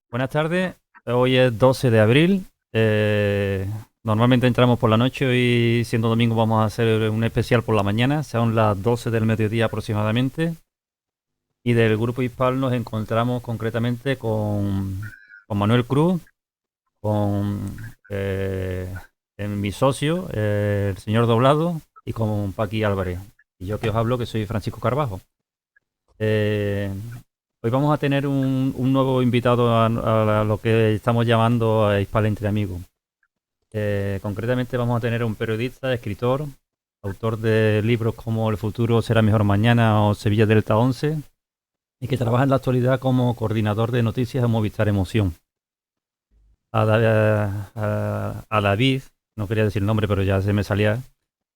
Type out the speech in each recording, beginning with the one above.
Buenas tardes, hoy es 12 de abril. Normalmente entramos por la noche y siendo domingo vamos a hacer un especial por la mañana, son las 12 del mediodía aproximadamente. Y del grupo Hispal nos encontramos concretamente con Manuel Cruz, con mi socio, el señor Doblado, y con Paqui Álvarez. Y yo que os hablo, que soy Francisco Carbajo. Eh, Hoy vamos a tener un nuevo invitado a lo que estamos llamando a Hispal Entre Amigos. Concretamente vamos a tener a un periodista, escritor, autor de libros como El futuro será mejor mañana o Sevilla Delta 11 y que trabaja en la actualidad como coordinador de noticias de Movistar Emoción. A David, no quería decir el nombre, pero ya se me salía.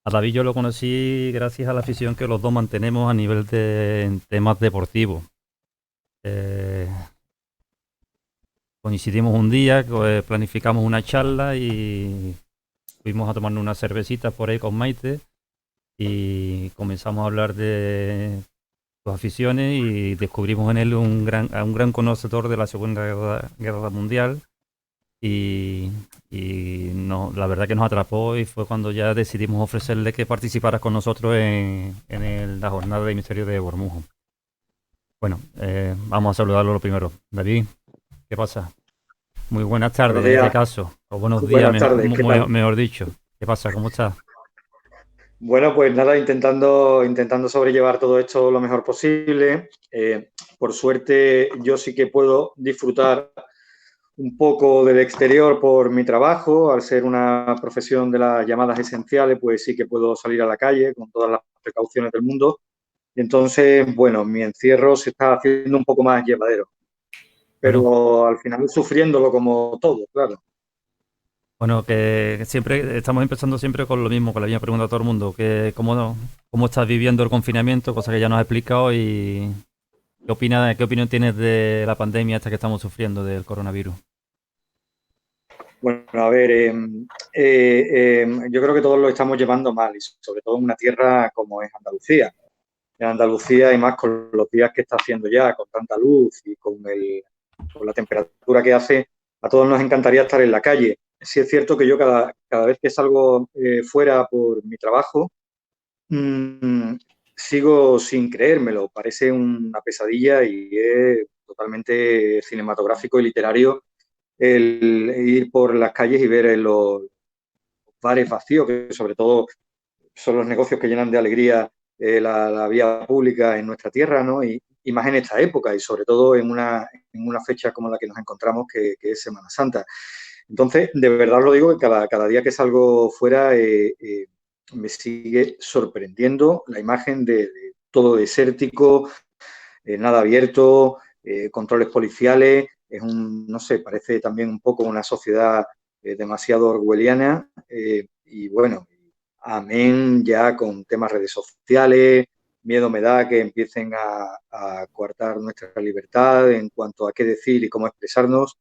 A David yo lo conocí gracias a la afición que los dos mantenemos a nivel de temas deportivos. Eh, Coincidimos un día, planificamos una charla y fuimos a tomarnos una cervecita por ahí con Maite y comenzamos a hablar de sus aficiones y descubrimos en él a un gran conocedor de la Segunda Guerra Mundial y la verdad que nos atrapó y fue cuando ya decidimos ofrecerle que participara con nosotros en la jornada de Misterio de Bormujo. Bueno, vamos a saludarlo lo primero. David, ¿qué pasa? Muy buenas Buenos tardes en este días, caso, o buenos días, buenas tardes, ¿qué tal? mejor dicho. ¿Qué pasa? ¿Cómo estás? Bueno, pues nada, intentando sobrellevar todo esto lo mejor posible. Por suerte, yo sí que puedo disfrutar un poco del exterior por mi trabajo. Al ser una profesión de las llamadas esenciales, pues sí que puedo salir a la calle con todas las precauciones del mundo. Y entonces, bueno, mi encierro se está haciendo un poco más llevadero, Bueno, pero al final sufriéndolo como todo, claro. bueno, que siempre estamos empezando siempre con lo mismo, con la misma pregunta a todo el mundo, que cómo estás viviendo el confinamiento, cosa que ya nos has explicado y qué opinión tienes de la pandemia esta que estamos sufriendo del coronavirus. Bueno, a ver, yo creo que todos lo estamos llevando mal y sobre todo en una tierra como es Andalucía. En Andalucía y más con los días que está haciendo ya, con tanta luz y con la temperatura que hace, a todos nos encantaría estar en la calle. Sí es cierto que yo cada vez que salgo fuera por mi trabajo, mmm, sigo sin creérmelo. Parece una pesadilla y es totalmente cinematográfico y literario el ir por las calles y ver los bares vacíos, que sobre todo son los negocios que llenan de alegría la vía pública en nuestra tierra, ¿no? Y más en esta época y sobre todo en una fecha como la que nos encontramos, que es Semana Santa. Entonces, de verdad lo digo, que cada día que salgo fuera me sigue sorprendiendo la imagen de todo desértico, nada abierto, controles policiales, no sé, parece también un poco una sociedad demasiado orwelliana y bueno, amén ya con temas redes sociales, miedo me da que empiecen a coartar nuestra libertad en cuanto a qué decir y cómo expresarnos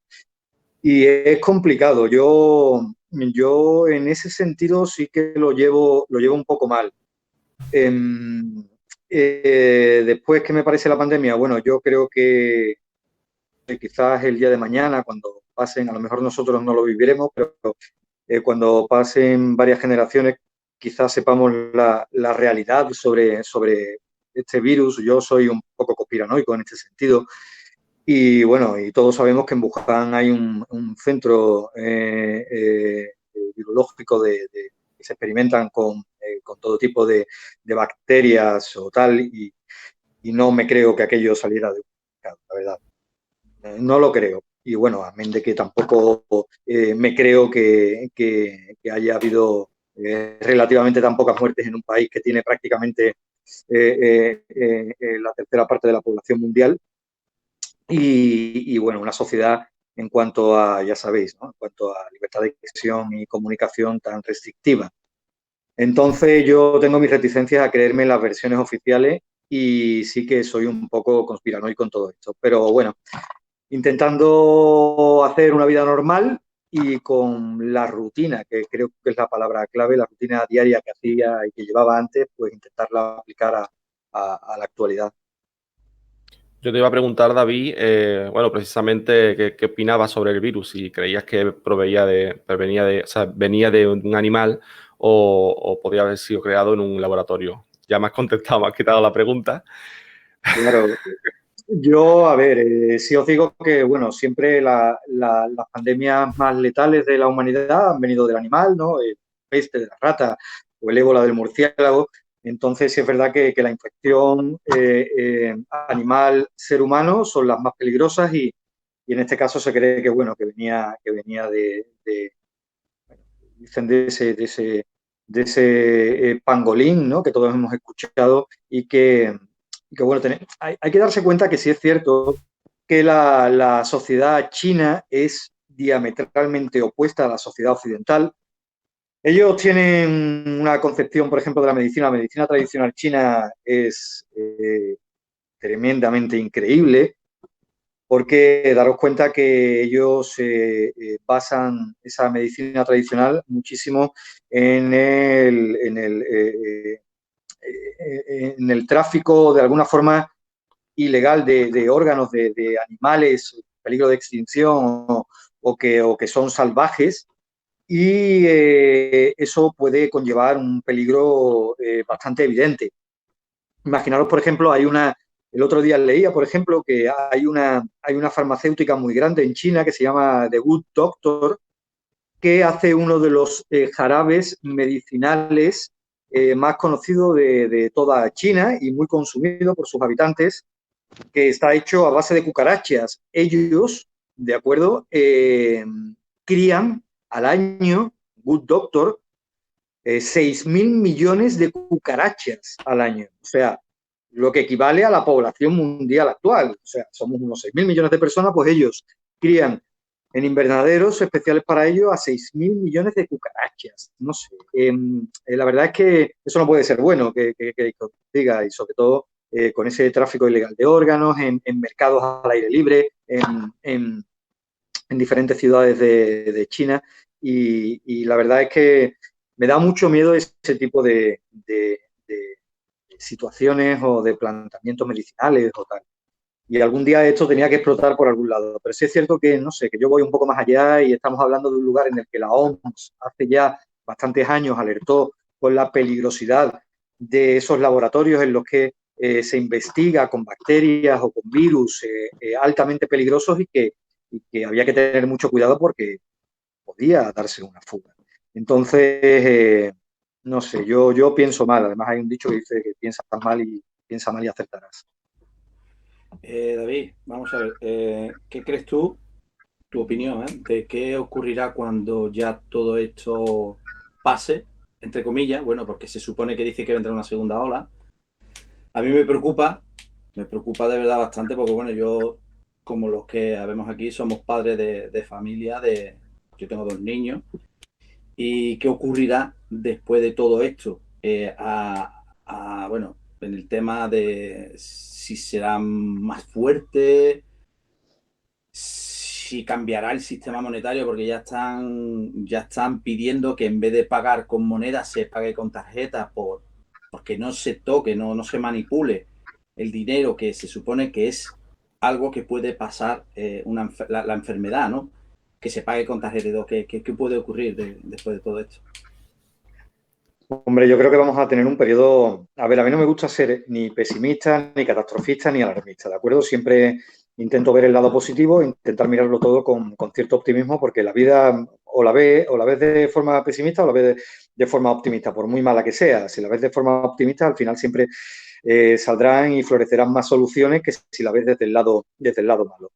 y es complicado, yo en ese sentido sí que lo llevo un poco mal. Después, ¿qué me parece la pandemia? Bueno, yo creo que quizás el día de mañana, cuando pasen, a lo mejor nosotros no lo viviremos, pero cuando pasen varias generaciones, quizás sepamos la realidad sobre este virus. Yo soy un poco conspiranoico en este sentido. Y bueno, y todos sabemos que en Wuhan hay un centro virológico que se experimentan con todo tipo de bacterias o tal, y no me creo que aquello saliera de un mercado, la verdad. No lo creo. Y bueno, amén de que tampoco me creo que haya habido relativamente tan pocas muertes en un país que tiene prácticamente la tercera parte de la población mundial y bueno, una sociedad en cuanto a, ya sabéis, ¿no? En cuanto a libertad de expresión y comunicación tan restrictiva. Entonces yo tengo mis reticencias a creerme en las versiones oficiales y sí que soy un poco conspiranoico con todo esto. Pero bueno, intentando hacer una vida normal y con la rutina, que creo que es la palabra clave, la rutina diaria que hacía y que llevaba antes, pues intentarla aplicar a la actualidad. Yo te iba a preguntar, David, bueno, precisamente qué opinabas sobre el virus, si creías que o sea, venía de un animal o podía haber sido creado en un laboratorio. Ya me has contestado, me has quitado la pregunta. Claro, yo, a ver, sí os digo que, bueno, siempre las pandemias más letales de la humanidad han venido del animal, ¿no? El peste de la rata o el ébola del murciélago. Entonces, sí es verdad que la infección animal-ser humano son las más peligrosas y en este caso se cree que, bueno, que venía dicen de ese pangolín, ¿no? Que todos hemos escuchado y que bueno, hay que darse cuenta que sí es cierto que la sociedad china es diametralmente opuesta a la sociedad occidental. Ellos tienen una concepción, por ejemplo, de la medicina. La medicina tradicional china es tremendamente increíble porque daros cuenta que ellos basan esa medicina tradicional muchísimo en el tráfico, de alguna forma, ilegal de órganos de animales en peligro de extinción o que son salvajes y eso puede conllevar un peligro bastante evidente. Imaginaros, por ejemplo, el otro día leía, por ejemplo, que hay una farmacéutica muy grande en China que se llama The Good Doctor, que hace uno de los jarabes medicinales más conocidos de toda China y muy consumido por sus habitantes, que está hecho a base de cucarachas. Ellos, de acuerdo, crían al año, Good Doctor, 6.000 millones de cucarachas al año. O sea, lo que equivale a la población mundial actual. O sea, somos unos 6.000 millones de personas, pues ellos crían en invernaderos especiales para ello a 6.000 millones de cucarachas. No sé. La verdad es que eso no puede ser bueno que os diga, y sobre todo con ese tráfico ilegal de órganos, en mercados al aire libre, en diferentes ciudades de China. Y la verdad es que me da mucho miedo ese tipo de situaciones o de planteamientos medicinales o tal. Y algún día esto tenía que explotar por algún lado. Pero sí es cierto que, no sé, que yo voy un poco más allá y estamos hablando de un lugar en el que la OMS hace ya bastantes años alertó con la peligrosidad de esos laboratorios en los que se investiga con bacterias o con virus altamente peligrosos y que había que tener mucho cuidado porque podía darse una fuga. Entonces, no sé, yo pienso mal. Además hay un dicho que dice que piensa mal y acertarás. David, vamos a ver, ¿qué crees tú, tu opinión, de qué ocurrirá cuando ya todo esto pase, entre comillas, bueno, porque se supone que dice que vendrá una segunda ola? A mí me preocupa de verdad bastante porque, bueno, yo, como los que vemos aquí, somos padres de familia, yo tengo 2 niños, y qué ocurrirá después de todo esto. Bueno, en el tema de si serán más fuertes, si cambiará el sistema monetario, porque ya están pidiendo que en vez de pagar con moneda se pague con tarjeta porque no se toque, no se manipule el dinero, que se supone que es algo que puede pasar la enfermedad, ¿no? Que se pague con tarjeta. ¿Qué puede ocurrir después de todo esto? Hombre, yo creo que vamos a tener un periodo. A ver, a mí no me gusta ser ni pesimista, ni catastrofista, ni alarmista, ¿de acuerdo? Siempre intento ver el lado positivo, intentar mirarlo todo con cierto optimismo, porque la vida o la ves de forma pesimista o la ves de forma optimista, por muy mala que sea. Si la ves de forma optimista, al final siempre saldrán y florecerán más soluciones que si la ves desde el lado malo.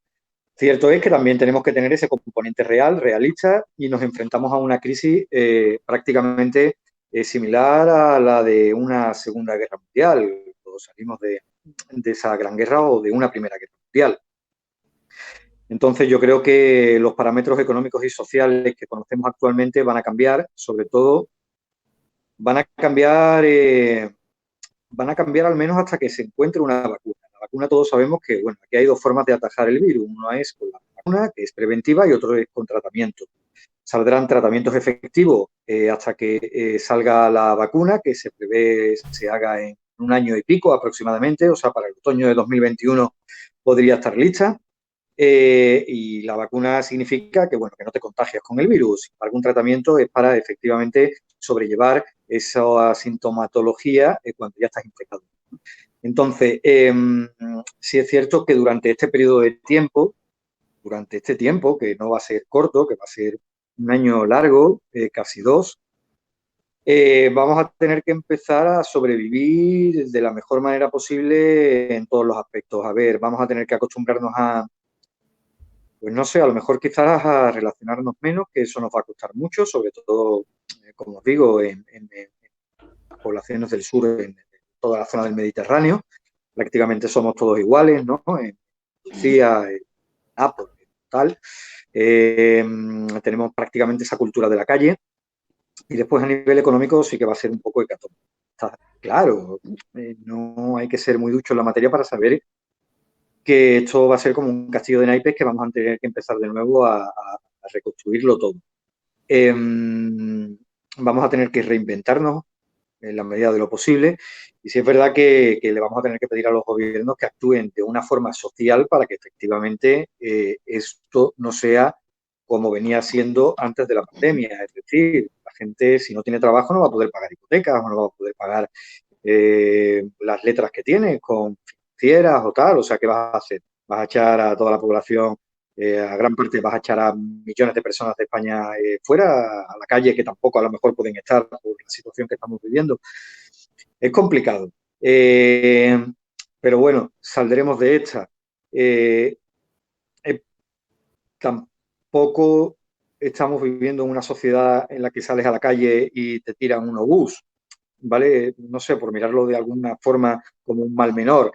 Cierto es que también tenemos que tener ese componente real, realista, y nos enfrentamos a una crisis prácticamente similar a la de una Segunda Guerra Mundial. Todos salimos de esa Gran Guerra o de una Primera Guerra Mundial. Entonces, yo creo que los parámetros económicos y sociales que conocemos actualmente van a cambiar, sobre todo, van a cambiar, al menos hasta que se encuentre una vacuna. La vacuna, todos sabemos que, bueno, aquí hay dos formas de atajar el virus. Una es con la vacuna, que es preventiva, y otro es con tratamiento. Saldrán tratamientos efectivos hasta que salga la vacuna, que se prevé se haga en un año y pico aproximadamente, o sea, para el otoño de 2021 podría estar lista. Y la vacuna significa que, bueno, que no te contagias con el virus. Algún tratamiento es para efectivamente sobrellevar esa sintomatología cuando ya estás infectado. Entonces, sí es cierto que durante este periodo de tiempo, que no va a ser corto, que va a ser un año largo, casi 2, vamos a tener que empezar a sobrevivir de la mejor manera posible en todos los aspectos. A ver, vamos a tener que acostumbrarnos a, pues no sé, a lo mejor quizás a relacionarnos menos, que eso nos va a costar mucho, sobre todo, como os digo, en poblaciones del sur, en toda la zona del Mediterráneo. Prácticamente somos todos iguales, ¿no? En Andalucía, en Nápoles, tal. Tenemos prácticamente esa cultura de la calle. Y después a nivel económico sí que va a ser un poco hecatombe. Está claro, no hay que ser muy ducho en la materia para saber que esto va a ser como un castillo de naipes que vamos a tener que empezar de nuevo a reconstruirlo todo. Vamos a tener que reinventarnos en la medida de lo posible y sí es verdad que le vamos a tener que pedir a los gobiernos que actúen de una forma social para que efectivamente esto no sea como venía siendo antes de la pandemia. Es decir, la gente si no tiene trabajo no va a poder pagar hipotecas o no va a poder pagar las letras que tiene con financieras o tal. O sea, ¿qué vas a hacer? ¿Vas a echar a toda la población, a gran parte, vas a echar a millones de personas de España fuera, a la calle, que tampoco a lo mejor pueden estar por la situación que estamos viviendo? Es complicado. Pero bueno, saldremos de esta. Tampoco estamos viviendo en una sociedad en la que sales a la calle y te tiran un obús, ¿vale? No sé, por mirarlo de alguna forma como un mal menor.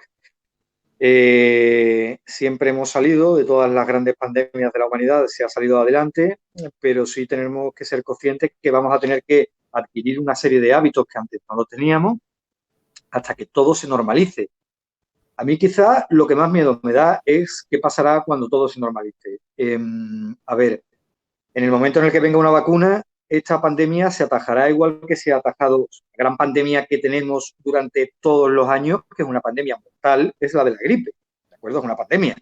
Siempre hemos salido de todas las grandes pandemias de la humanidad, se ha salido adelante, pero sí tenemos que ser conscientes que vamos a tener que adquirir una serie de hábitos que antes no lo teníamos hasta que todo se normalice. A mí quizá lo que más miedo me da es qué pasará cuando todo se normalice. A ver, en el momento en el que venga una vacuna, esta pandemia se atajará igual que se ha atajado la gran pandemia que tenemos durante todos los años, que es una pandemia mortal, es la de la gripe. ¿De acuerdo? Es una pandemia.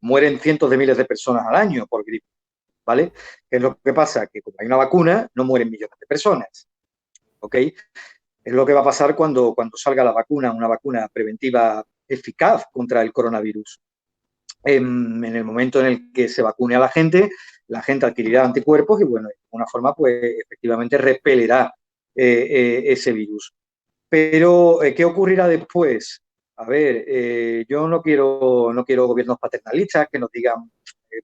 Mueren cientos de miles de personas al año por gripe, ¿vale? ¿Qué es lo que pasa? Que como hay una vacuna, no mueren millones de personas, ¿ok? Es lo que va a pasar cuando salga la vacuna, una vacuna preventiva eficaz contra el coronavirus. En el momento en el que se vacune a la gente adquirirá anticuerpos y, bueno, de alguna forma, pues, efectivamente repelerá ese virus. Pero, ¿qué ocurrirá después? A ver, yo no quiero gobiernos paternalistas que nos digan,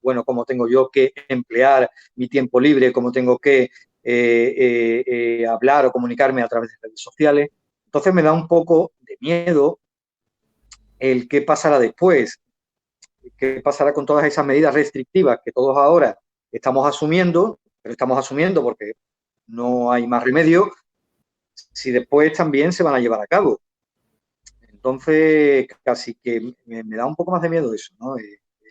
bueno, cómo tengo yo que emplear mi tiempo libre, cómo tengo que hablar o comunicarme a través de redes sociales. Entonces me da un poco de miedo el qué pasará después. ¿Qué pasará con todas esas medidas restrictivas que todos ahora estamos asumiendo, pero estamos asumiendo porque no hay más remedio, si después también se van a llevar a cabo? Entonces, casi que me da un poco más de miedo eso, ¿no?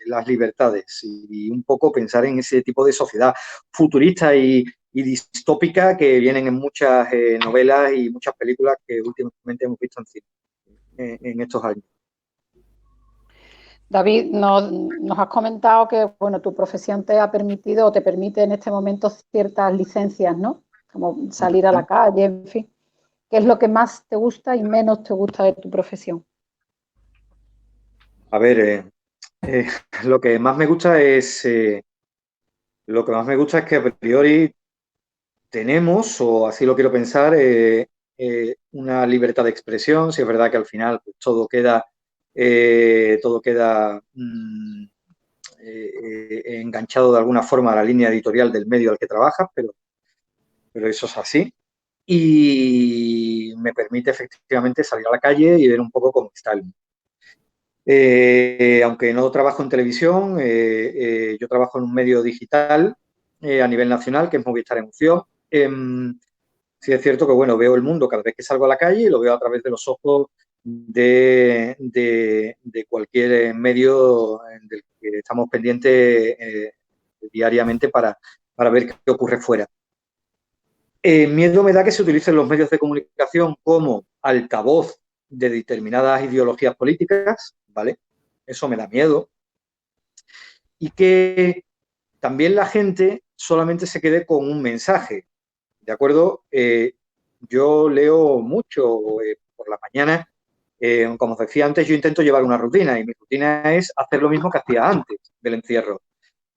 Las libertades y un poco pensar en ese tipo de sociedad futurista y distópica que vienen en muchas novelas y muchas películas que últimamente hemos visto en cine en estos años. David, nos has comentado que, bueno, tu profesión te ha permitido o te permite en este momento ciertas licencias, ¿no? Como salir a la calle, en fin. ¿Qué es lo que más te gusta y menos te gusta de tu profesión? A ver, lo que más me gusta es que a priori tenemos, o así lo quiero pensar, una libertad de expresión. Si es verdad que al final pues, todo queda enganchado de alguna forma a la línea editorial del medio al que trabajas, pero eso es así. Y me permite efectivamente salir a la calle y ver un poco cómo está el mundo. Aunque no trabajo en televisión, yo trabajo en un medio digital a nivel nacional, que es Movistar Emoción. Sí es cierto que, bueno, veo el mundo cada vez que salgo a la calle y lo veo a través de los ojos de cualquier medio del que estamos pendientes diariamente para ver qué ocurre fuera. Miedo me da que se utilicen los medios de comunicación como altavoz de determinadas ideologías políticas, ¿vale? eso me da miedo. Y que también la gente solamente se quede con un mensaje, ¿de acuerdo? Yo leo mucho por la mañana. Como os decía antes, yo intento llevar una rutina y mi rutina es hacer lo mismo que hacía antes del encierro.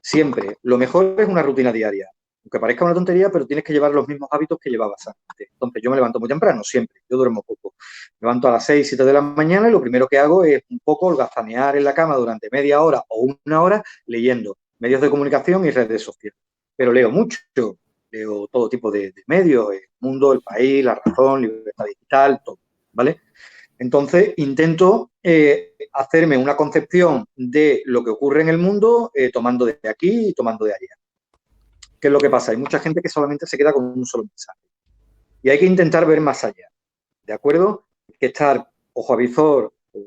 Siempre. Lo mejor es una rutina diaria. Aunque parezca una tontería, pero tienes que llevar los mismos hábitos que llevabas antes. Entonces, yo me levanto muy temprano, siempre. Yo duermo poco. Me levanto a las 6, 7 de la mañana y lo primero que hago es un poco holgazanear en la cama durante media hora o una hora leyendo medios de comunicación y redes sociales. Pero leo mucho. Leo todo tipo de medios, El Mundo, El País, La Razón, Libertad Digital, todo, ¿vale? Entonces, intento hacerme una concepción de lo que ocurre en el mundo tomando de aquí y tomando de allá. ¿Qué es lo que pasa? Hay mucha gente que solamente se queda con un solo mensaje. Y hay que intentar ver más allá, ¿de acuerdo? Hay que estar ojo a visor por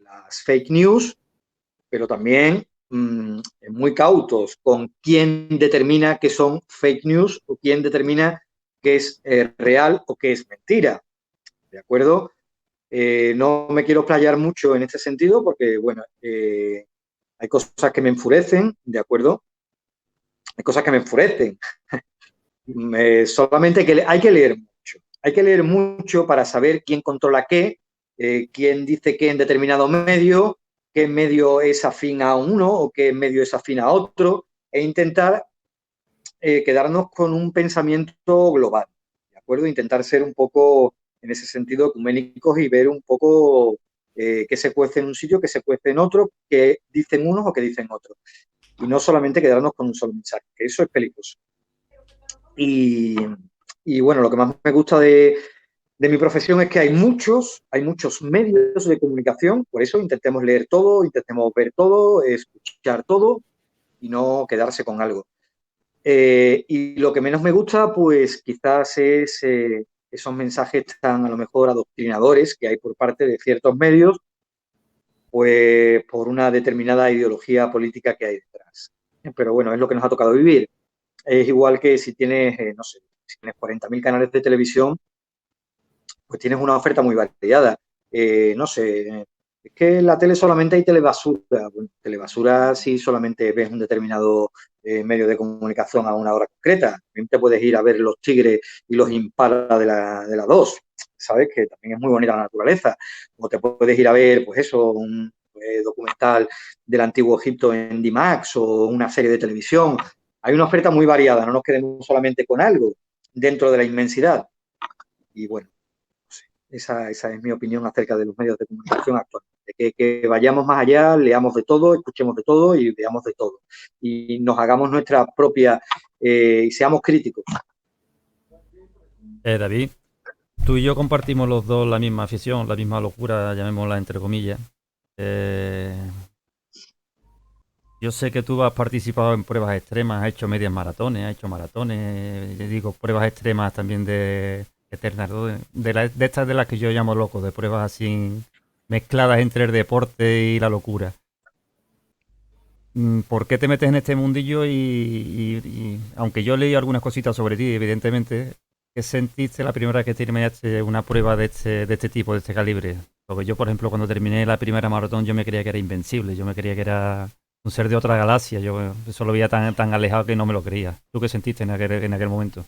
las fake news, pero también muy cautos con quién determina que son fake news o quién determina que es real o que es mentira, ¿de acuerdo? No me quiero explayar mucho en este sentido porque, bueno, hay cosas que me enfurecen, ¿de acuerdo? Hay cosas que me enfurecen. Solamente hay que leer mucho. Hay que leer mucho para saber quién controla qué, quién dice qué en determinado medio, qué medio es afín a uno o qué medio es afín a otro, e intentar quedarnos con un pensamiento global, ¿de acuerdo? Intentar ser un poco, en ese sentido, ecuménicos y ver un poco qué se cuece en un sitio, qué se cuece en otro, qué dicen unos o qué dicen otros. Y no solamente quedarnos con un solo mensaje, que eso es peligroso. Y bueno, lo que más me gusta de mi profesión es que hay muchos medios de comunicación, por eso intentemos leer todo, intentemos ver todo, escuchar todo y no quedarse con algo. Y lo que menos me gusta, pues quizás es esos mensajes tan a lo mejor adoctrinadores que hay por parte de ciertos medios, pues por una determinada ideología política que hay detrás. Pero bueno, es lo que nos ha tocado vivir. Es igual que si tienes, no sé, si tienes 40.000 canales de televisión, pues tienes una oferta muy variada. No sé, es que en la tele solamente hay telebasura. Bueno, telebasura si solamente ves un determinado medio de comunicación a una hora concreta. También te puedes ir a ver los tigres y los impalas de la 2, ¿sabes? Que también es muy bonita la naturaleza. O te puedes ir a ver, pues eso, un documental del Antiguo Egipto en D-Max o una serie de televisión. Hay una oferta muy variada, no nos quedemos solamente con algo dentro de la inmensidad. Y bueno, esa es mi opinión acerca de los medios de comunicación actualmente. Que vayamos más allá, leamos de todo, escuchemos de todo y veamos de todo. Y nos hagamos nuestra propia y seamos críticos. David, tú y yo compartimos los dos la misma afición, la misma locura, llamémosla entre comillas. Yo sé que tú has participado en pruebas extremas, has hecho medias maratones, has hecho maratones, digo, pruebas extremas también de eternas, de estas de las que yo llamo locos, de pruebas así mezcladas entre el deporte y la locura. ¿Por qué te metes en este mundillo? Y aunque yo leí algunas cositas sobre ti, evidentemente, ¿qué sentiste la primera vez que terminaste una prueba de este tipo, de este calibre? Porque yo, por ejemplo, cuando terminé la primera maratón, yo me creía que era invencible, yo me creía que era un ser de otra galaxia, yo eso lo veía tan alejado que no me lo creía. ¿Tú qué sentiste en aquel momento?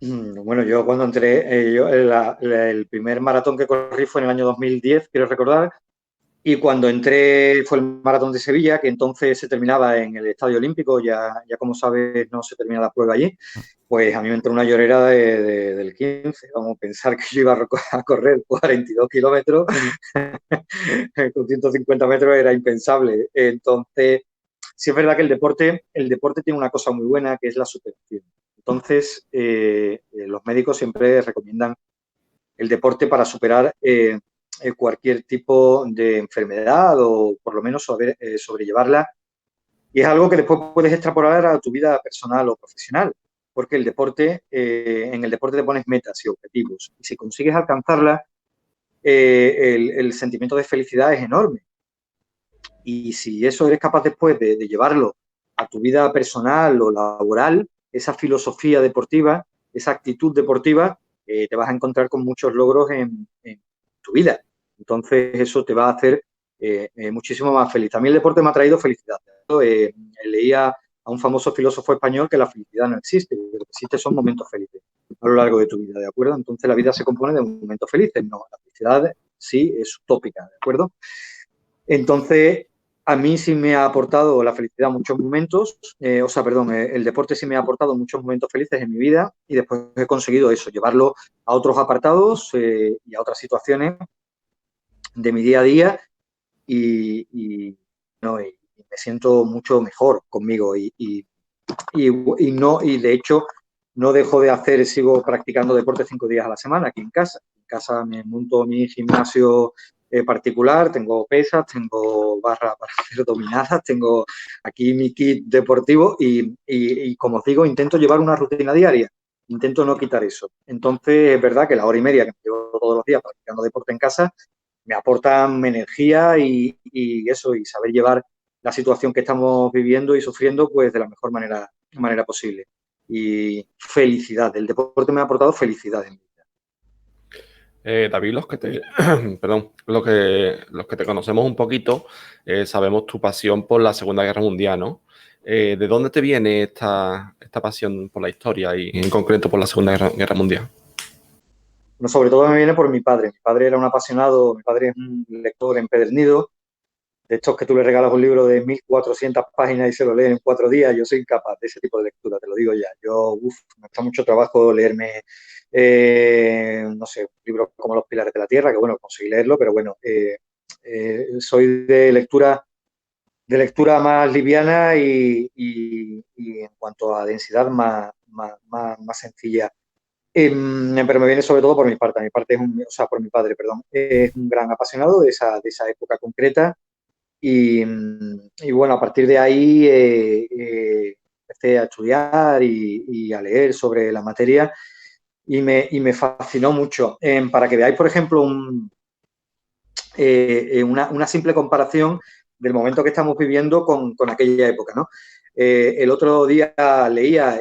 Bueno, yo cuando entré, el primer maratón que corrí fue en el año 2010, quiero recordar, y cuando entré fue el maratón de Sevilla, que entonces se terminaba en el Estadio Olímpico, ya como sabes no se termina la prueba allí, pues a mí me entró una llorera del 15, vamos a pensar que yo iba a correr 42 kilómetros, con 150 metros era impensable. Entonces, sí es verdad que el deporte tiene una cosa muy buena, que es la superación. Entonces, los médicos siempre recomiendan el deporte para superar cualquier tipo de enfermedad o por lo menos sobrellevarla. Y es algo que después puedes extrapolar a tu vida personal o profesional, porque en el deporte te pones metas y objetivos. Y si consigues alcanzarlas, el sentimiento de felicidad es enorme. Y si eso eres capaz después de llevarlo a tu vida personal o laboral, esa filosofía deportiva, esa actitud deportiva, te vas a encontrar con muchos logros en tu vida. Entonces, eso te va a hacer muchísimo más feliz. También el deporte me ha traído felicidad. Leía a un famoso filósofo español que la felicidad no existe, lo que existe son momentos felices a lo largo de tu vida, ¿de acuerdo? Entonces la vida se compone de momentos felices, no, la felicidad sí es utópica, ¿de acuerdo? Entonces, a mí sí me ha aportado la felicidad muchos momentos, el deporte sí me ha aportado muchos momentos felices en mi vida y después he conseguido eso, llevarlo a otros apartados y a otras situaciones de mi día a día y me siento mucho mejor conmigo y de hecho no dejo de hacer, sigo practicando deporte 5 días a la semana aquí en casa. En casa me monto mi gimnasio particular, tengo pesas, tengo barras para hacer dominadas, tengo aquí mi kit deportivo y como os digo, intento llevar una rutina diaria, intento no quitar eso. Entonces es verdad que la hora y media que me llevo todos los días practicando deporte en casa me aportan energía y saber llevar la situación que estamos viviendo y sufriendo pues de la mejor manera posible. Y felicidad, el deporte me ha aportado felicidad en mi vida. David, perdón, los que te conocemos un poquito, sabemos tu pasión por la Segunda Guerra Mundial, ¿no? ¿De dónde te viene esta pasión por la historia y en concreto por la Segunda Guerra Mundial? Bueno, sobre todo me viene por mi padre. Mi padre era un apasionado, mi padre es un lector empedernido, de estos que tú le regalas un libro de 1.400 páginas y se lo lee en 4 días. Yo soy incapaz de ese tipo de lectura, te lo digo ya. Me cuesta mucho trabajo leerme, no sé, un libro como Los Pilares de la Tierra, que bueno, conseguí leerlo, pero bueno, soy de lectura más liviana y en cuanto a densidad más sencilla. Pero me viene sobre todo por mi parte. Por mi padre, perdón. Es un gran apasionado de esa época concreta y bueno, a partir de ahí empecé a estudiar y a leer sobre la materia y me fascinó mucho. Para que veáis, por ejemplo, una simple comparación del momento que estamos viviendo con aquella época, ¿no? El otro día leía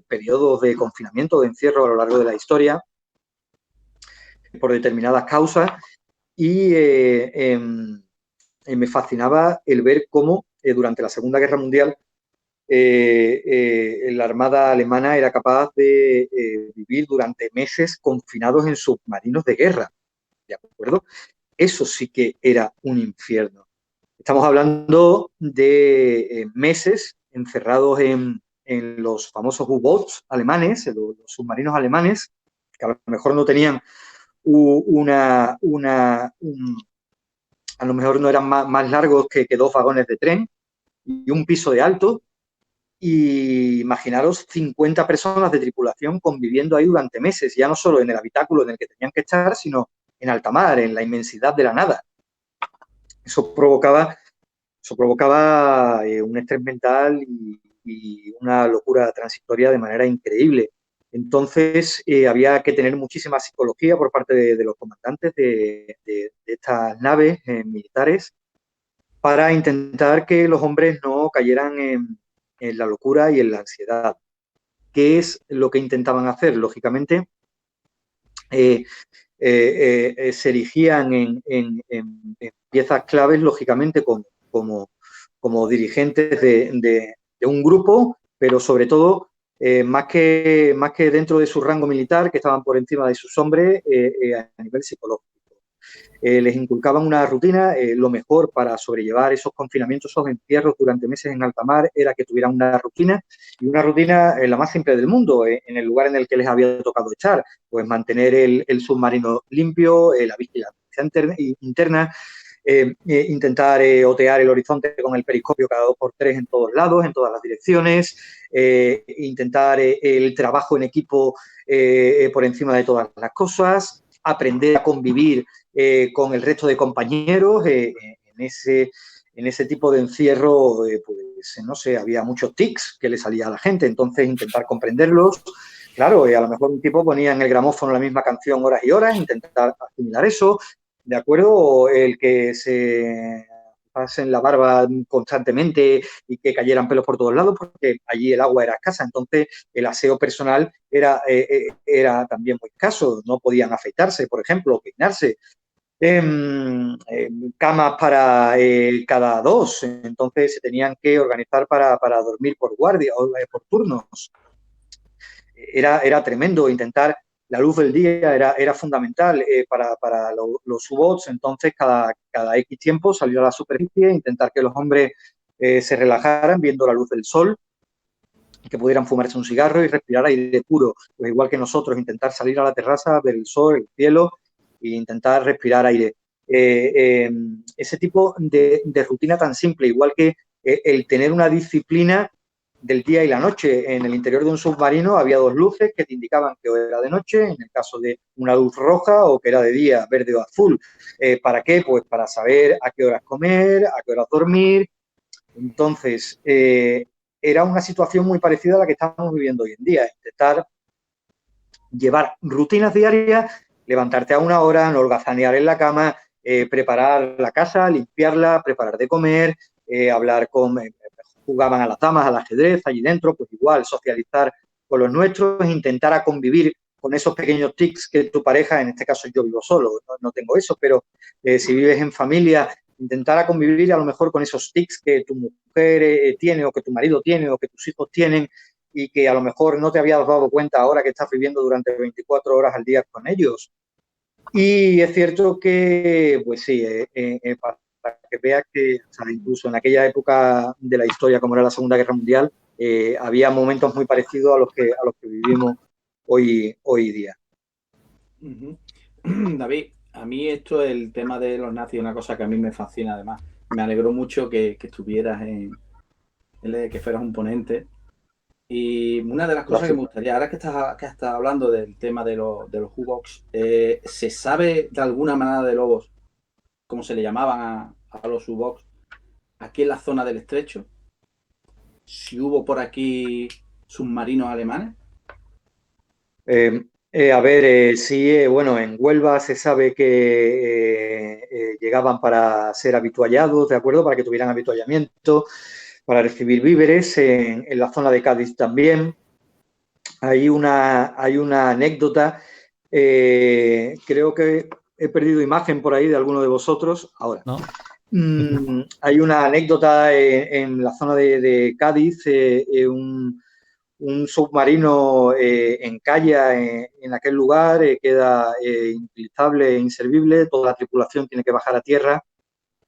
periodos de confinamiento, de encierro a lo largo de la historia por determinadas causas y me fascinaba el ver cómo durante la Segunda Guerra Mundial la Armada alemana era capaz de vivir durante meses confinados en submarinos de guerra, ¿de acuerdo? Eso sí que era un infierno. Estamos hablando de meses encerrados en los famosos U-boats alemanes, los submarinos alemanes, que a lo mejor no tenían a lo mejor no eran más largos que 2 vagones de tren y un piso de alto. Y imaginaros 50 personas de tripulación conviviendo ahí durante meses, ya no solo en el habitáculo en el que tenían que estar, sino en alta mar, en la inmensidad de la nada. Eso provocaba un estrés mental y una locura transitoria de manera increíble. Entonces, había que tener muchísima psicología por parte de los comandantes de estas naves militares para intentar que los hombres no cayeran en la locura y en la ansiedad. ¿Qué es lo que intentaban hacer? Lógicamente, se erigían en piezas claves, lógicamente, como dirigentes de un grupo, pero sobre todo, más que dentro de su rango militar, que estaban por encima de sus hombres, a nivel psicológico. Les inculcaban una rutina. Lo mejor para sobrellevar esos confinamientos, esos encierros durante meses en alta mar, era que tuvieran una rutina, y una rutina la más simple del mundo, en el lugar en el que les había tocado estar, pues mantener el submarino limpio, la vigilancia interna, intentar otear el horizonte con el periscopio cada 2x3 en todos lados, en todas las direcciones, intentar el trabajo en equipo por encima de todas las cosas, aprender a convivir con el resto de compañeros. En ese tipo de encierro, pues no sé, había muchos tics que le salía a la gente, entonces intentar comprenderlos. Claro, a lo mejor un tipo ponía en el gramófono la misma canción horas y horas, intentar asimilar eso, ¿de acuerdo? O el que se pasen la barba constantemente y que cayeran pelos por todos lados, porque allí el agua era escasa, entonces el aseo personal era también muy escaso, no podían afeitarse, por ejemplo, o peinarse. camas para cada dos, entonces se tenían que organizar para dormir por guardia o por turnos. Era tremendo. Intentar la luz del día era fundamental para los U-Boats. Entonces, cada X tiempo salir a la superficie e intentar que los hombres se relajaran viendo la luz del sol, que pudieran fumarse un cigarro y respirar aire puro. Pues igual que nosotros, intentar salir a la terraza, ver el sol, el cielo e intentar respirar aire. Ese tipo de rutina tan simple, igual que el tener una disciplina del día y la noche. En el interior de un submarino había dos luces que te indicaban que era de noche, en el caso de una luz roja, o que era de día, verde o azul. ¿Para qué? Pues para saber a qué horas comer, a qué horas dormir. Entonces, era una situación muy parecida a la que estamos viviendo hoy en día. Intentar llevar rutinas diarias, levantarte a una hora, no holgazanear en la cama, preparar la casa, limpiarla, preparar de comer, hablar con... jugaban a las damas, al ajedrez, allí dentro, pues igual, socializar con los nuestros, intentar a convivir con esos pequeños tics que tu pareja, en este caso yo vivo solo, no tengo eso, pero si vives en familia, intentar a convivir a lo mejor con esos tics que tu mujer tiene o que tu marido tiene o que tus hijos tienen y que a lo mejor no te habías dado cuenta ahora que estás viviendo durante 24 horas al día con ellos. Y es cierto que, pues sí, para que veas que, o sea, incluso en aquella época de la historia, como era la Segunda Guerra Mundial, había momentos muy parecidos a los que vivimos hoy día. David, a mí esto, el tema de los nazis, es una cosa que a mí me fascina. Además, me alegró mucho que estuvieras que fueras un ponente. Y una de las cosas que me gustaría, ahora que estás hablando del tema de los U-Boats, ¿se sabe de alguna manada de lobos, como se le llamaban a los U-Boats, aquí en la zona del estrecho? Si hubo por aquí submarinos alemanes. A ver, sí, bueno, en Huelva se sabe que llegaban para ser habituallados, ¿de acuerdo? Para que tuvieran habituallamiento, para recibir víveres. En la zona de Cádiz también. Hay una anécdota, creo que he perdido imagen por ahí de alguno de vosotros. Ahora, ¿no? Hay una anécdota en la zona de Cádiz, un submarino encalla en aquel lugar, queda inutilizable e inservible, toda la tripulación tiene que bajar a tierra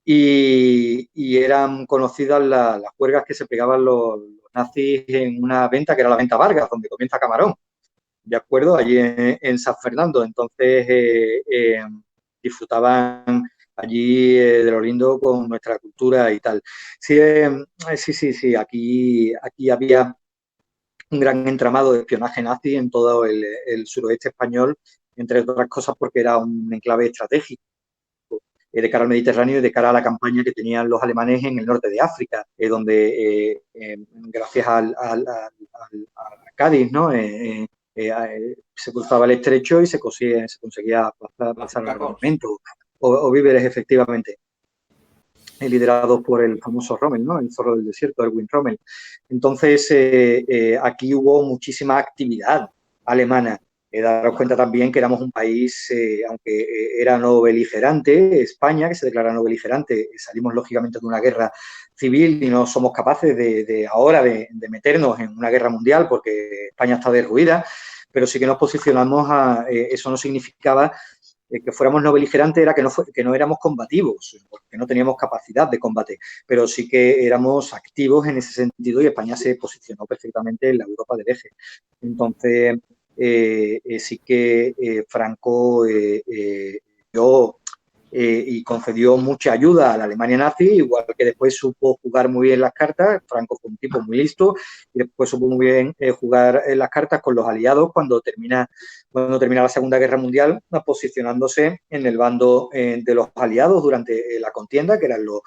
y eran conocidas las juergas que se pegaban los nazis en una venta que era la venta Vargas, donde comienza Camarón, ¿de acuerdo? Allí en San Fernando. Entonces disfrutaban allí de lo lindo con nuestra cultura y tal. Sí, aquí había un gran entramado de espionaje nazi en todo el suroeste español, entre otras cosas porque era un enclave estratégico de cara al Mediterráneo y de cara a la campaña que tenían los alemanes en el norte de África, donde gracias a Cádiz, ¿no? Se cruzaba el estrecho y se conseguía pasar armamento o víveres, efectivamente, liderados por el famoso Rommel, ¿no? El zorro del desierto, Erwin Rommel. Entonces, aquí hubo muchísima actividad alemana. Daros cuenta también que éramos un país, aunque era no beligerante, España, que se declara no beligerante, salimos lógicamente de una guerra civil y no somos capaces ahora de meternos en una guerra mundial porque España está derruida, pero sí que nos posicionamos eso no significaba que fuéramos no beligerantes, era que no éramos combativos, porque no teníamos capacidad de combate, pero sí que éramos activos en ese sentido y España se posicionó perfectamente en la Europa del Eje. Entonces, sí que Franco dio y concedió mucha ayuda a la Alemania nazi, igual que después supo jugar muy bien las cartas. Franco fue un tipo muy listo y después supo muy bien jugar las cartas con los aliados cuando termina la Segunda Guerra Mundial, posicionándose en el bando de los aliados durante la contienda, que eran los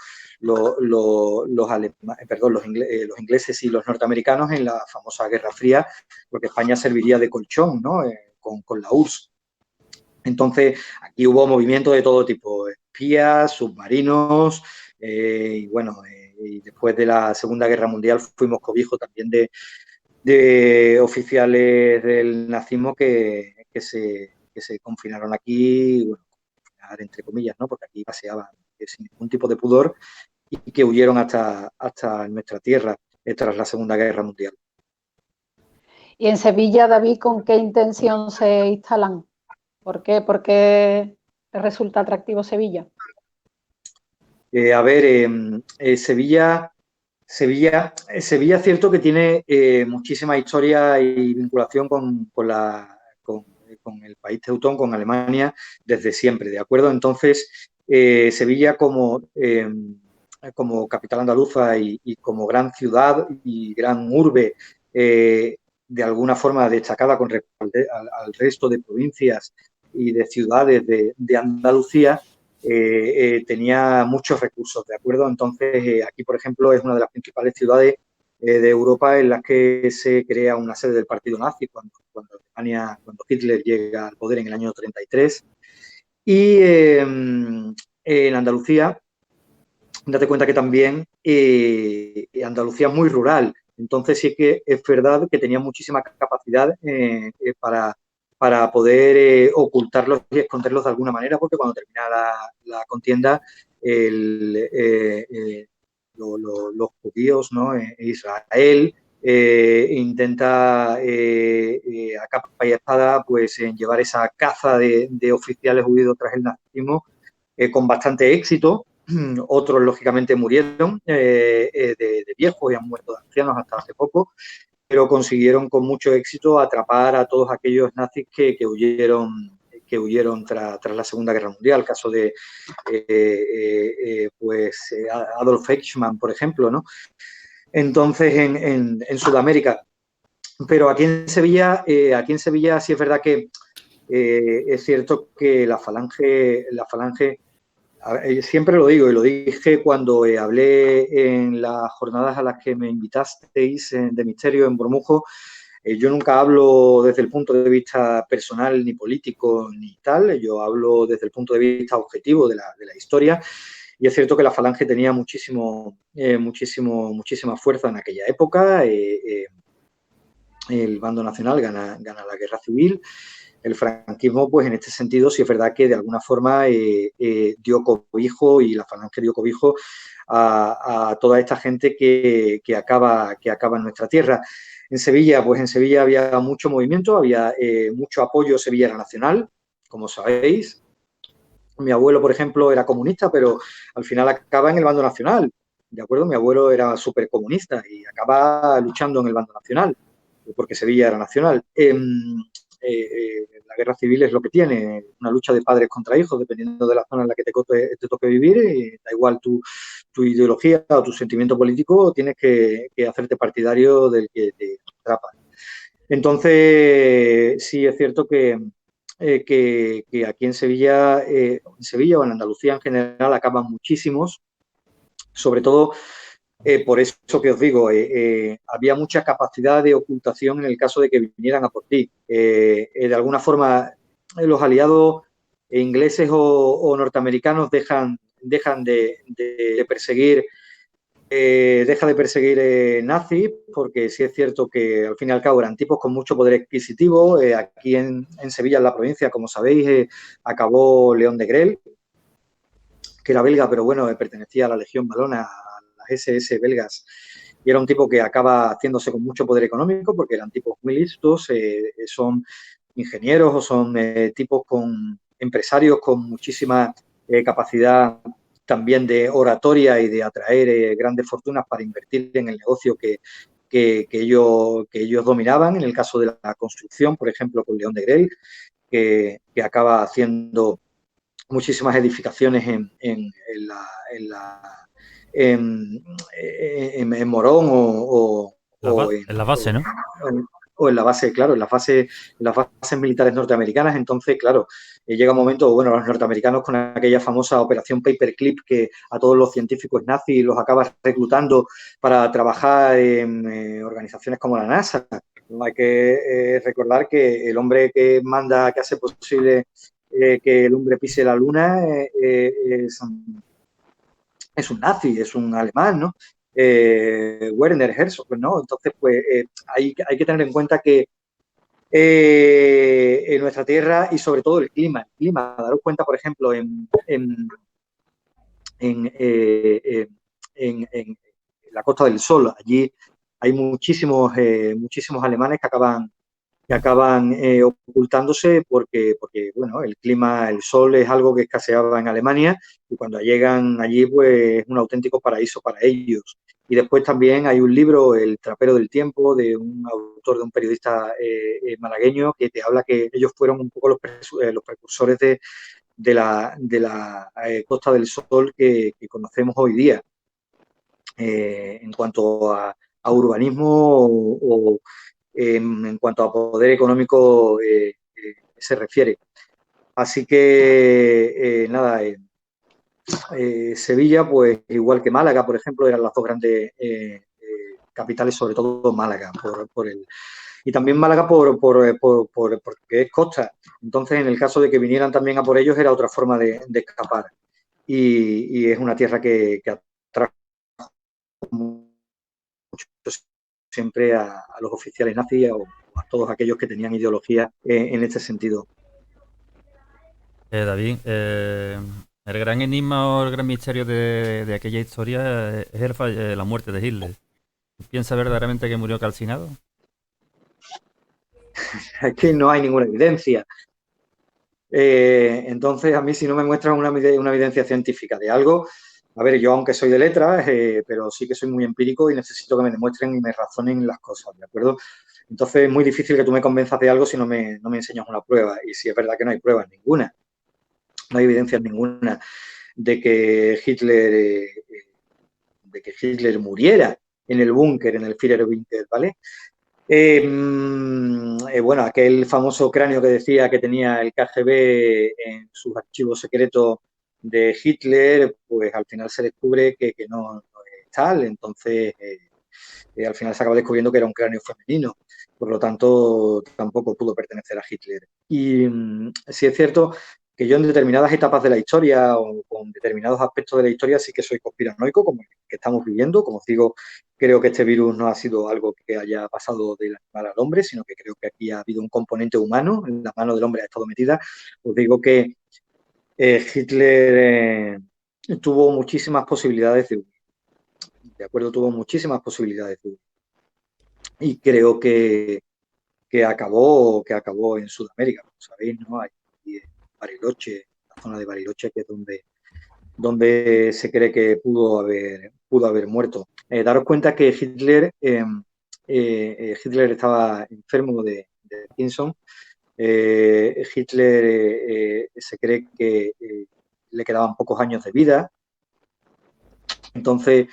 ingleses y los norteamericanos en la famosa Guerra Fría, porque España serviría de colchón, ¿no? Con la URSS. Entonces, aquí hubo movimiento de todo tipo, espías, submarinos, y bueno, y después de la Segunda Guerra Mundial fuimos cobijo también de oficiales del nazismo que se confinaron aquí, bueno, entre comillas, ¿no? Porque aquí paseaban sin ningún tipo de pudor y que huyeron hasta nuestra tierra tras la Segunda Guerra Mundial. Y en Sevilla, David, ¿con qué intención se instalan? ¿Por qué? ¿Por qué les resulta atractivo Sevilla? Sevilla es cierto que tiene muchísima historia y vinculación con el país teutón, con Alemania, desde siempre, ¿de acuerdo? Entonces, Sevilla como capital andaluza y como gran ciudad y gran urbe, de alguna forma destacada con respecto al resto de provincias y de ciudades de Andalucía, tenía muchos recursos, ¿de acuerdo? Entonces, aquí, por ejemplo, es una de las principales ciudades de Europa en las que se crea una sede del partido nazi cuando Hitler llega al poder en el año 33. Y en Andalucía, date cuenta que también Andalucía es muy rural, entonces sí que es verdad que tenía muchísima capacidad para poder ocultarlos y esconderlos de alguna manera, porque cuando termina la contienda, los judíos, ¿no? Israel intenta a capa y espada pues llevar esa caza de oficiales huidos tras el nazismo con bastante éxito. Otros, lógicamente, murieron de viejos y han muerto de ancianos hasta hace poco, pero consiguieron con mucho éxito atrapar a todos aquellos nazis que huyeron tras la Segunda Guerra Mundial. El caso de Adolf Eichmann, por ejemplo, ¿no? Entonces, en Sudamérica. Pero aquí en Sevilla sí es verdad que es cierto que la falange, siempre lo digo y lo dije cuando hablé en las jornadas a las que me invitasteis de Misterio en Bormujo. Yo nunca hablo desde el punto de vista personal ni político ni tal, yo hablo desde el punto de vista objetivo de la historia. Y es cierto que la falange tenía muchísima fuerza en aquella época. El bando nacional gana la guerra civil. El franquismo, pues en este sentido, sí es verdad que de alguna forma dio cobijo, y la falange dio cobijo a toda esta gente que acaba en nuestra tierra. En Sevilla, pues en Sevilla había mucho movimiento, había mucho apoyo. Sevilla era nacional, como sabéis. Mi abuelo, por ejemplo, era comunista, pero al final acaba en el bando nacional, ¿de acuerdo? Mi abuelo era súper comunista y acaba luchando en el bando nacional, porque Sevilla era nacional. La guerra civil es lo que tiene, una lucha de padres contra hijos, dependiendo de la zona en la que te toque vivir, da igual tu ideología o tu sentimiento político, tienes que hacerte partidario del que te atrapa. Entonces, sí es cierto que aquí en Sevilla o en Andalucía en general acaban muchísimos, sobre todo por eso que os digo, había mucha capacidad de ocultación en el caso de que vinieran a por ti. De alguna forma, los aliados ingleses o norteamericanos dejan de perseguir nazis, porque sí es cierto que al fin y al cabo eran tipos con mucho poder adquisitivo. Aquí en Sevilla, en la provincia, como sabéis, acabó León de Grel, que era belga, pero bueno, pertenecía a la Legión Valona, a las SS belgas, y era un tipo que acaba haciéndose con mucho poder económico, porque eran tipos muy listos, son ingenieros o son tipos empresarios con muchísima capacidad también de oratoria y de atraer grandes fortunas para invertir en el negocio que ellos dominaban. En el caso de la construcción, por ejemplo, con León de Grel, que acaba haciendo muchísimas edificaciones en Morón o en la base, ¿no? O en la base, claro, en las bases militares norteamericanas. Entonces, claro, llega un momento, bueno, los norteamericanos con aquella famosa operación Paperclip, que a todos los científicos nazis los acaba reclutando para trabajar en organizaciones como la NASA. Hay que recordar que el hombre que hace posible que el hombre pise la luna es un nazi, es un alemán, ¿no? Werner Herzog, ¿no? Entonces, pues hay que tener en cuenta que en nuestra tierra, y sobre todo el clima, daros cuenta, por ejemplo, en en la Costa del Sol. Allí hay muchísimos alemanes que acaban ocultándose porque, bueno, el clima, el sol es algo que escaseaba en Alemania y cuando llegan allí, pues es un auténtico paraíso para ellos. Y después también hay un libro, El trapero del tiempo, de un autor, de un periodista malagueño, que te habla que ellos fueron un poco los precursores de la Costa del Sol que conocemos hoy día. En cuanto a urbanismo o en cuanto a poder económico se refiere. Así que, nada, Sevilla, pues igual que Málaga, por ejemplo, eran las dos grandes capitales, sobre todo Málaga, y también Málaga porque es costa. Entonces, en el caso de que vinieran también a por ellos, era otra forma de escapar. Y es una tierra que atrajo mucho siempre a los oficiales nazis o a todos aquellos que tenían ideología en este sentido. David, el gran enigma o el gran misterio de aquella historia es la muerte de Hitler. ¿Piensa verdaderamente que murió calcinado? Es que no hay ninguna evidencia. Entonces, a mí si no me muestran una evidencia científica de algo, a ver, yo aunque soy de letras, pero sí que soy muy empírico y necesito que me demuestren y me razonen las cosas, ¿de acuerdo? Entonces es muy difícil que tú me convenzas de algo si no me enseñas una prueba. Y si es verdad que no hay pruebas ninguna, no hay evidencia ninguna de que Hitler muriera en el búnker, en el Führerbunker, ¿vale? Bueno, aquel famoso cráneo que decía que tenía el KGB en sus archivos secretos de Hitler, pues al final se descubre que no es tal, entonces al final se acaba descubriendo que era un cráneo femenino, por lo tanto tampoco pudo pertenecer a Hitler. Y sí es cierto que yo en determinadas etapas de la historia o con determinados aspectos de la historia sí que soy conspiranoico, como el que estamos viviendo. Como os digo, creo que este virus no ha sido algo que haya pasado del animal al hombre, sino que creo que aquí ha habido un componente humano, en la mano del hombre ha estado metida. Os digo que Hitler tuvo muchísimas posibilidades de huir. De acuerdo, tuvo muchísimas posibilidades de huir. Y creo que acabó en Sudamérica, como sabéis, ¿no? Hay en Bariloche, la zona de Bariloche, que es donde se cree que pudo haber muerto. Daros cuenta que Hitler estaba enfermo de Parkinson. Hitler se cree que le quedaban pocos años de vida. Entonces,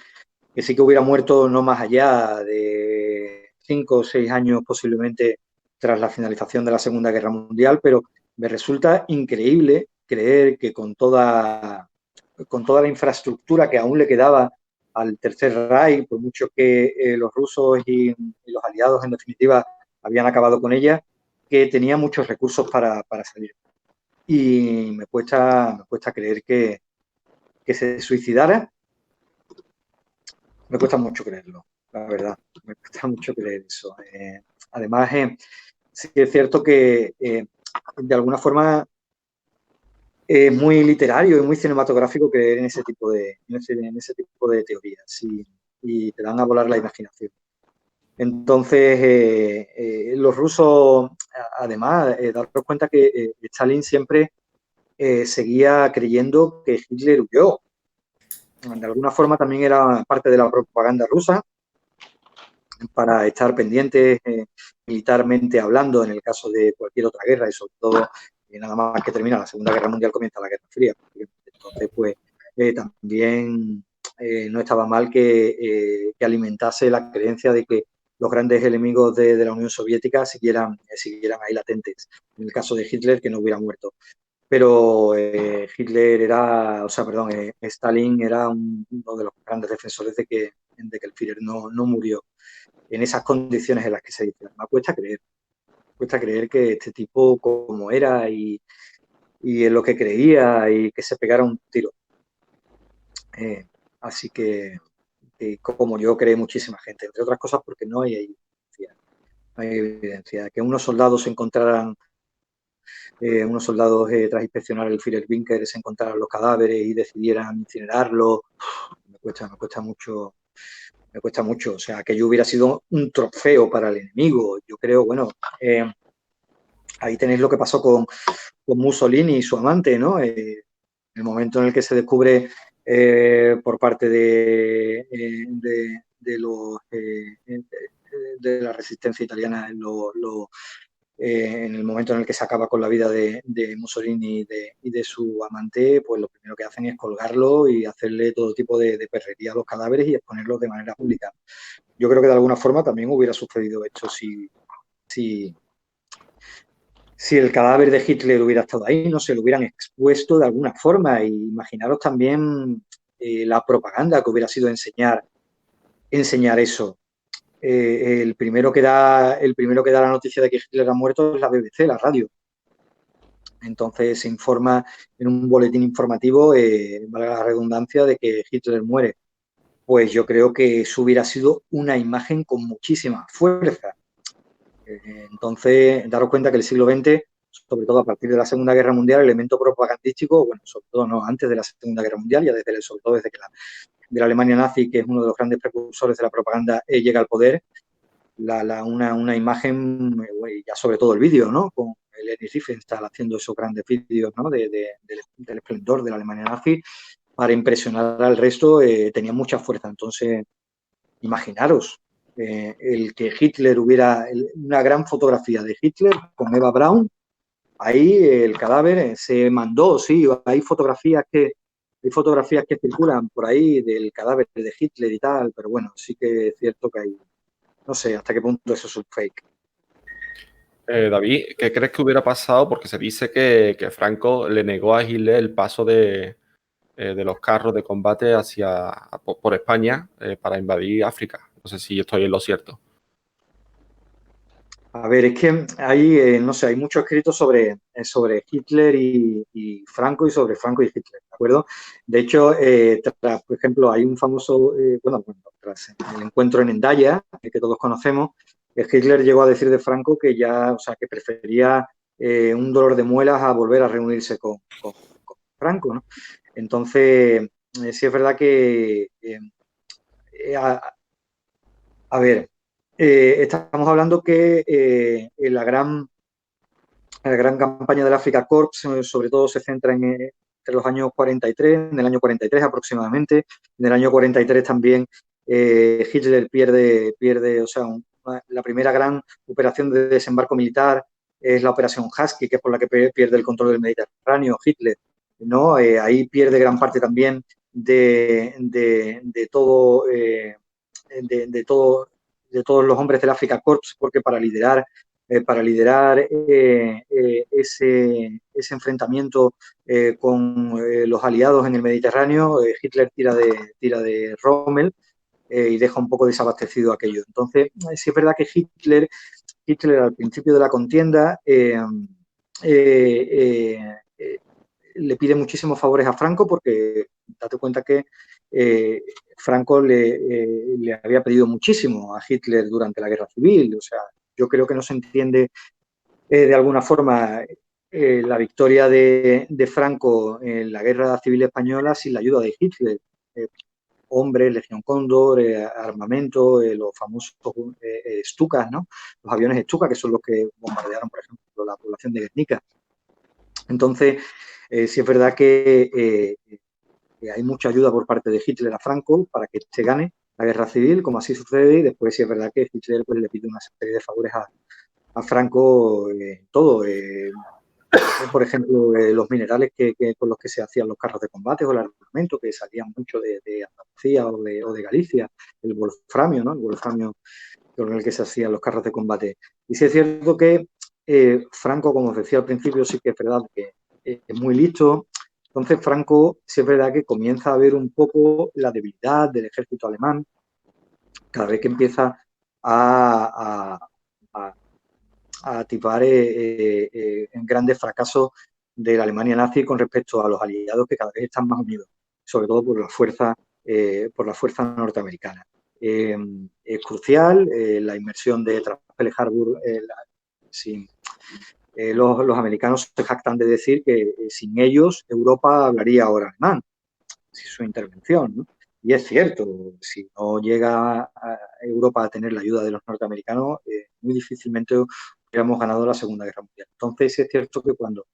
que sí que hubiera muerto no más allá de 5 o 6 años posiblemente tras la finalización de la Segunda Guerra Mundial, pero me resulta increíble creer que con toda la infraestructura que aún le quedaba al Tercer Reich, por mucho que los rusos y los aliados en definitiva habían acabado con ella, que tenía muchos recursos para salir. Y me cuesta creer que se suicidara. Me cuesta mucho creerlo, la verdad. Me cuesta mucho creer eso. Además, sí es cierto que de alguna forma es muy literario y muy cinematográfico creer en ese tipo de teorías y te dan a volar la imaginación. Entonces, los rusos, además, daros cuenta que Stalin siempre seguía creyendo que Hitler huyó. De alguna forma también era parte de la propaganda rusa para estar pendientes militarmente hablando en el caso de cualquier otra guerra y sobre todo nada más que termina la Segunda Guerra Mundial comienza la Guerra Fría. Entonces, pues también no estaba mal que alimentase la creencia de que los grandes enemigos de la Unión Soviética siguieran ahí latentes. En el caso de Hitler, que no hubiera muerto. Pero Stalin era uno de los grandes defensores de que el Führer no murió en esas condiciones en las que se dice. Me cuesta creer que este tipo como era y en lo que creía y que se pegara un tiro. Así que como yo cree muchísima gente, entre otras cosas porque no hay evidencia. No hay evidencia. Que unos soldados encontraran unos soldados tras inspeccionar el Führerbunker se encontraran los cadáveres y decidieran incinerarlos. Me cuesta mucho. Me cuesta mucho, o sea, aquello hubiera sido un trofeo para el enemigo. Yo creo, bueno, ahí tenéis lo que pasó con Mussolini y su amante, ¿no? El momento en el que se descubre por parte de la resistencia italiana en el momento en el que se acaba con la vida de Mussolini y de su amante, pues lo primero que hacen es colgarlo y hacerle todo tipo de perrería a los cadáveres y exponerlos de manera pública. Yo creo que de alguna forma también hubiera sucedido esto si el cadáver de Hitler hubiera estado ahí, no se lo hubieran expuesto de alguna forma. Y imaginaros también la propaganda que hubiera sido enseñar eso. El primero que da la noticia de que Hitler ha muerto es la BBC, la radio. Entonces se informa en un boletín informativo, valga la redundancia, de que Hitler muere. Pues yo creo que eso hubiera sido una imagen con muchísima fuerza. Entonces, daros cuenta que el siglo XX, sobre todo a partir de la Segunda Guerra Mundial, el elemento propagandístico, bueno, sobre todo no antes de la Segunda Guerra Mundial, ya sobre todo desde que de la Alemania nazi, que es uno de los grandes precursores de la propaganda, llega al poder, una imagen, ya sobre todo el vídeo, ¿no? Con Leni Riefenstahl haciendo esos grandes vídeos, ¿no? Del esplendor de la Alemania nazi, para impresionar al resto, tenía mucha fuerza. Entonces, imaginaros el que Hitler hubiera, una gran fotografía de Hitler con Eva Braun, ahí el cadáver se mandó, sí, hay fotografías que circulan por ahí del cadáver de Hitler y tal, pero bueno, sí que es cierto que hay, no sé hasta qué punto eso es un fake. David, ¿qué crees que hubiera pasado? Porque se dice que Franco le negó a Hitler el paso de los carros de combate por España para invadir África. No sé si estoy en lo cierto. A ver, es que hay, no sé, hay mucho escrito sobre Hitler y Franco y sobre Franco y Hitler, ¿de acuerdo? De hecho, por ejemplo, hay un famoso, tras el encuentro en Hendaya, que todos conocemos, Hitler llegó a decir de Franco que que prefería un dolor de muelas a volver a reunirse con Franco, ¿no? Entonces, sí es verdad que, a ver, estamos hablando que la gran campaña del Afrika Korps sobre todo se centra entre los años 43, en el año 43 aproximadamente. En el año 43 también Hitler pierde, la primera gran operación de desembarco militar es la operación Husky, que es por la que pierde el control del Mediterráneo Hitler, ¿no? Ahí pierde gran parte también de todos los hombres del Afrika Korps, porque para liderar ese enfrentamiento con los aliados en el Mediterráneo, Hitler tira de Rommel y deja un poco desabastecido aquello. Entonces, sí es verdad que Hitler al principio de la contienda le pide muchísimos favores a Franco, porque date cuenta que Franco le había pedido muchísimo a Hitler durante la Guerra Civil. O sea, yo creo que no se entiende de alguna forma la victoria de Franco en la Guerra Civil Española sin la ayuda de Hitler. Hombres, Legión Cóndor, armamento, los famosos Stukas, ¿no? Los aviones Stuka, que son los que bombardearon, por ejemplo, la población de Guernica. Entonces, sí es verdad que hay mucha ayuda por parte de Hitler a Franco para que se gane la guerra civil, como así sucede, y después sí es verdad que Hitler pues, le pide una serie de favores a Franco todo. Por ejemplo, los minerales con los que se hacían los carros de combate o el armamento que salían mucho de Andalucía o de Galicia, el wolframio, ¿no? El wolframio con el que se hacían los carros de combate. Y sí es cierto que Franco, como os decía al principio, sí que es verdad que es muy listo. Entonces, Franco sí es verdad que comienza a ver un poco la debilidad del ejército alemán cada vez que empieza a tipar en grandes fracasos de la Alemania nazi con respecto a los aliados que cada vez están más unidos, sobre todo por la fuerza norteamericana. Es crucial la inmersión de Trafalgar Harbor los americanos se jactan de decir que sin ellos Europa hablaría ahora alemán, si su intervención, ¿no? Y es cierto, si no llega a Europa a tener la ayuda de los norteamericanos, muy difícilmente hubiéramos ganado la Segunda Guerra Mundial. Entonces es cierto que cuando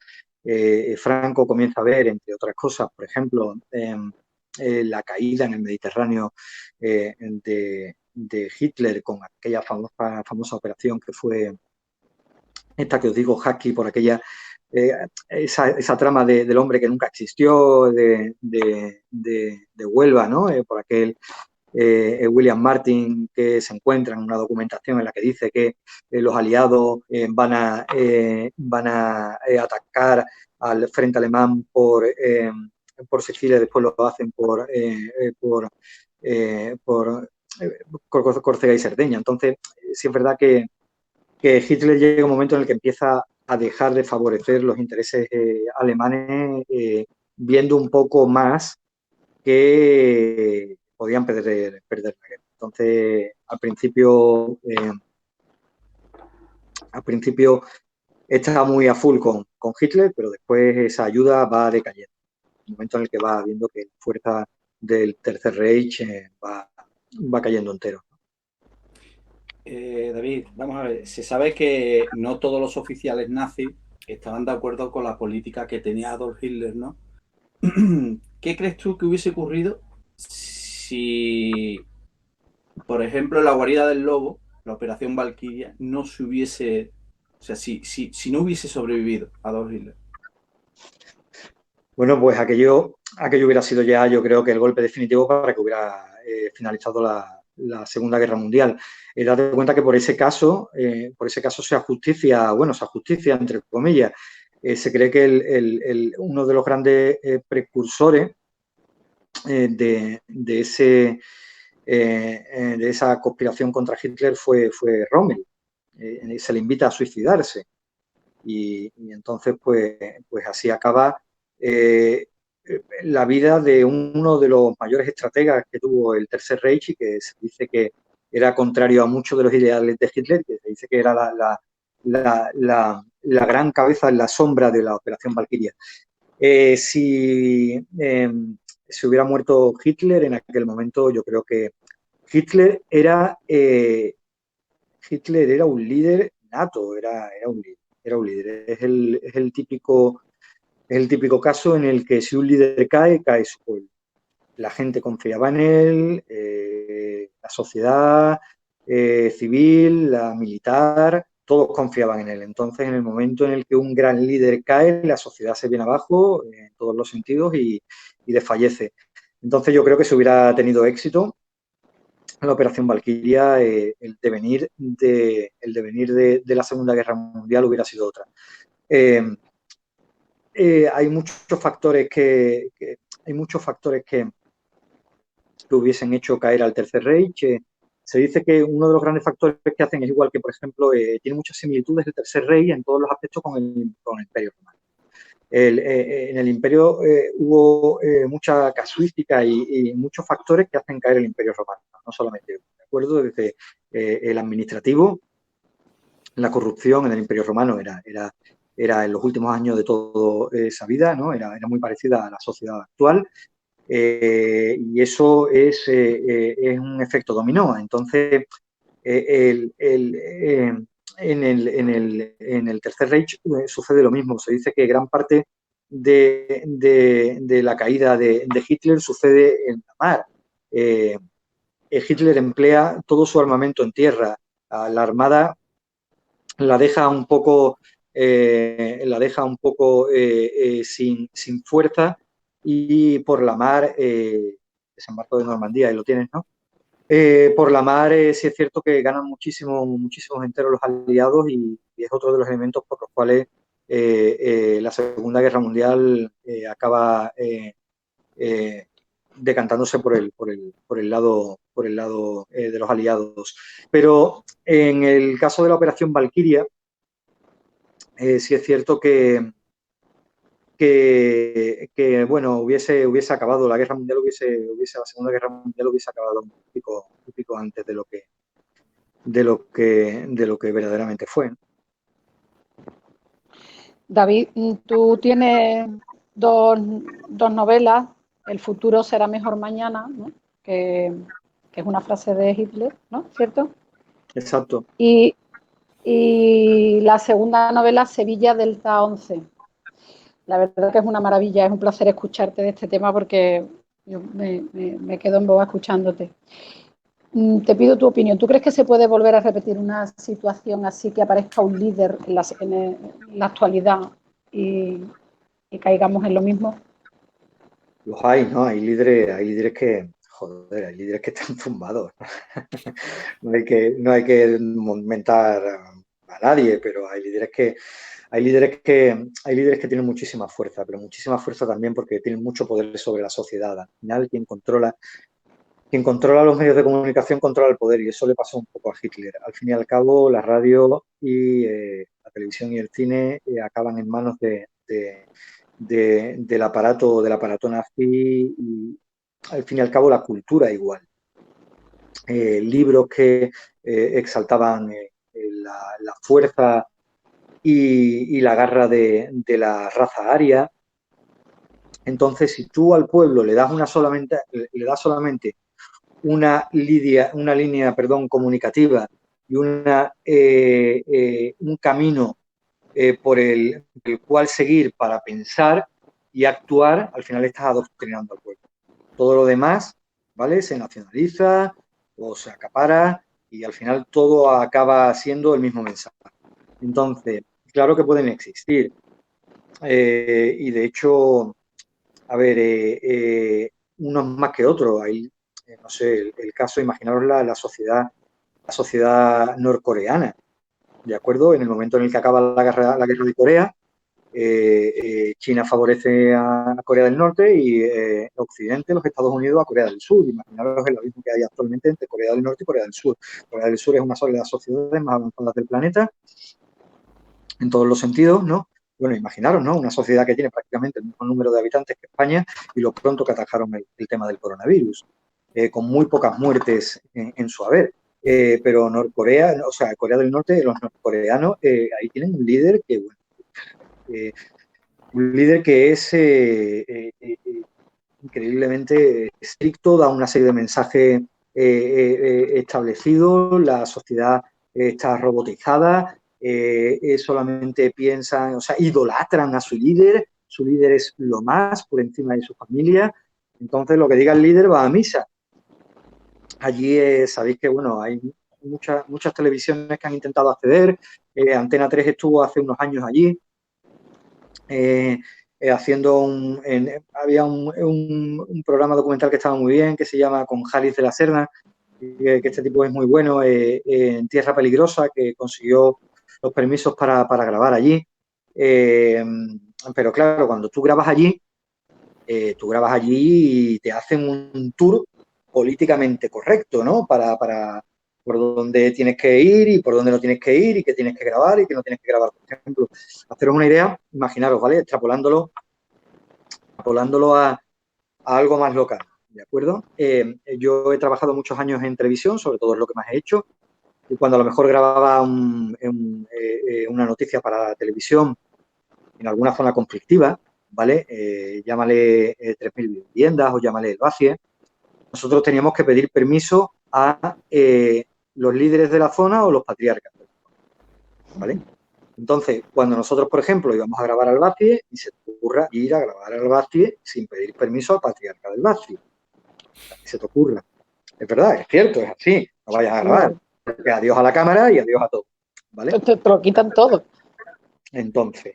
Franco comienza a ver, entre otras cosas, por ejemplo, la caída en el Mediterráneo de Hitler con aquella famosa operación que fue esta que os digo, Haki, por aquella, esa trama del hombre que nunca existió, de Huelva, ¿no? Por aquel William Martin, que se encuentra en una documentación en la que dice que los aliados van a atacar al frente alemán por Sicilia, después lo hacen por Córcega y Cerdeña. Entonces, sí es verdad que Hitler llega un momento en el que empieza a dejar de favorecer los intereses alemanes, viendo un poco más que podían perder la guerra. Entonces, al principio está muy a full con Hitler, pero después esa ayuda va decayendo. En el momento en el que va viendo que la fuerza del Tercer Reich va cayendo entero. David, vamos a ver, se sabe que no todos los oficiales nazis estaban de acuerdo con la política que tenía Adolf Hitler, ¿no? ¿Qué crees tú que hubiese ocurrido si, por ejemplo, en la guarida del lobo, la operación Valkyria, no se hubiese, o sea, si no hubiese sobrevivido Adolf Hitler? Bueno, pues aquello hubiera sido ya, yo creo que el golpe definitivo para que hubiera finalizado la Segunda Guerra Mundial. Date cuenta que por ese caso se ajusticia entre comillas. Se cree que uno de los grandes precursores de esa conspiración contra Hitler fue Rommel. Se le invita a suicidarse. Y entonces, pues así acaba la vida de uno de los mayores estrategas que tuvo el Tercer Reich y que se dice que era contrario a muchos de los ideales de Hitler, que se dice que era la gran cabeza en la sombra de la Operación Valkyria. Si se hubiera muerto Hitler en aquel momento, yo creo que Hitler era un líder nato, era un líder. Es el típico caso en el que si un líder cae su pueblo. La gente confiaba en él, la sociedad civil, la militar, todos confiaban en él. Entonces, en el momento en el que un gran líder cae, la sociedad se viene abajo en todos los sentidos y desfallece. Entonces, yo creo que si hubiera tenido éxito la Operación Valkyria, el devenir de la Segunda Guerra Mundial hubiera sido otra. Hay muchos factores que hubiesen hecho caer al Tercer Reich. Se dice que uno de los grandes factores que hacen es igual que, por ejemplo, tiene muchas similitudes el Tercer Reich en todos los aspectos con el Imperio Romano. En el Imperio hubo mucha casuística y muchos factores que hacen caer el Imperio Romano, no solamente, de acuerdo, desde el administrativo, la corrupción en el Imperio Romano era en los últimos años de toda esa vida, ¿no? Era muy parecida a la sociedad actual. Y eso es un efecto dominó. Entonces, en el Tercer Reich sucede lo mismo. Se dice que gran parte de la caída de Hitler sucede en la mar. Hitler emplea todo su armamento en tierra. La Armada la deja un poco sin fuerza, y por la mar, desembarco de Normandía, ahí lo tienes, ¿no? Por la mar sí es cierto que ganan muchísimos enteros los aliados, y es otro de los elementos por los cuales la Segunda Guerra Mundial acaba decantándose por el lado de los aliados. Pero en el caso de la Operación Valkyria, sí es cierto que bueno, hubiese acabado la Guerra Mundial, la Segunda Guerra Mundial hubiese acabado un poquito antes de lo que verdaderamente fue. David, tú tienes dos novelas, El futuro será mejor mañana, ¿no? que es una frase de Hitler, ¿no? ¿Cierto? Exacto. Y la segunda novela, Sevilla Delta 11. La verdad que es una maravilla, es un placer escucharte de este tema porque yo me quedo en boca escuchándote. Te pido tu opinión. ¿Tú crees que se puede volver a repetir una situación así, que aparezca un líder en la actualidad y caigamos en lo mismo? Los hay, ¿no? Hay líderes que, joder, hay líderes que están tumbados. No hay que mentar a nadie, pero hay líderes que tienen muchísima fuerza, pero muchísima fuerza también porque tienen mucho poder sobre la sociedad. Al final, quien controla los medios de comunicación controla el poder, y eso le pasó un poco a Hitler. Al fin y al cabo, la radio y la televisión y el cine acaban en manos del aparato nazi, y al fin y al cabo la cultura igual. Libros que exaltaban la fuerza y la garra de la raza aria. Entonces, si tú al pueblo le das solamente una línea comunicativa y un camino por el cual seguir para pensar y actuar, al final estás adoctrinando al pueblo. Todo lo demás, ¿vale? Se nacionaliza o se acapara y al final todo acaba siendo el mismo mensaje. Entonces, claro que pueden existir. Y de hecho, a ver, unos más que otros. Hay, no sé, el caso, imaginaros la sociedad norcoreana, ¿de acuerdo? En el momento en el que acaba la guerra de Corea, China favorece a Corea del Norte y Occidente, los Estados Unidos, a Corea del Sur. Imaginaros el abismo que hay actualmente entre Corea del Norte y Corea del Sur. Corea del Sur es una de las sociedades más avanzadas del planeta, en todos los sentidos, ¿no? Bueno, imaginaros, ¿no? Una sociedad que tiene prácticamente el mismo número de habitantes que España y lo pronto que atajaron el tema del coronavirus, con muy pocas muertes en su haber. Pero Norcorea, o sea, Corea del Norte, los norcoreanos, ahí tienen un líder que, bueno, es increíblemente estricto, da una serie de mensajes establecidos, la sociedad está robotizada, solamente piensan, o sea, idolatran a su líder es lo más por encima de su familia, entonces lo que diga el líder va a misa. Allí sabéis que, bueno, hay muchas televisiones que han intentado acceder, Antena 3 estuvo hace unos años allí, haciendo había un programa documental que estaba muy bien, que se llama Con Jalis de la Serna, que este tipo es muy bueno, en Tierra Peligrosa, que consiguió los permisos para grabar allí. Pero claro, cuando tú grabas allí y te hacen un tour políticamente correcto, ¿no? Por dónde tienes que ir y por dónde no tienes que ir y qué tienes que grabar y qué no tienes que grabar. Por ejemplo, haceros una idea, imaginaros, ¿vale? Extrapolándolo a algo más local, ¿de acuerdo? Yo he trabajado muchos años en televisión, sobre todo es lo que más he hecho, y cuando a lo mejor grababa una noticia para la televisión en alguna zona conflictiva, ¿vale? Llámale 3.000 viviendas o llámale el Bacie, nosotros teníamos que pedir permiso a los líderes de la zona o los patriarcas, ¿vale? Entonces, cuando nosotros, por ejemplo, íbamos a grabar al Bacie, y se te ocurra ir a grabar al Bacie sin pedir permiso al patriarca del Bacie. Y se te ocurra. Es verdad, es cierto, es así. No vayas a grabar. Porque adiós a la cámara y adiós a todo, ¿vale? Te lo quitan todo. Entonces,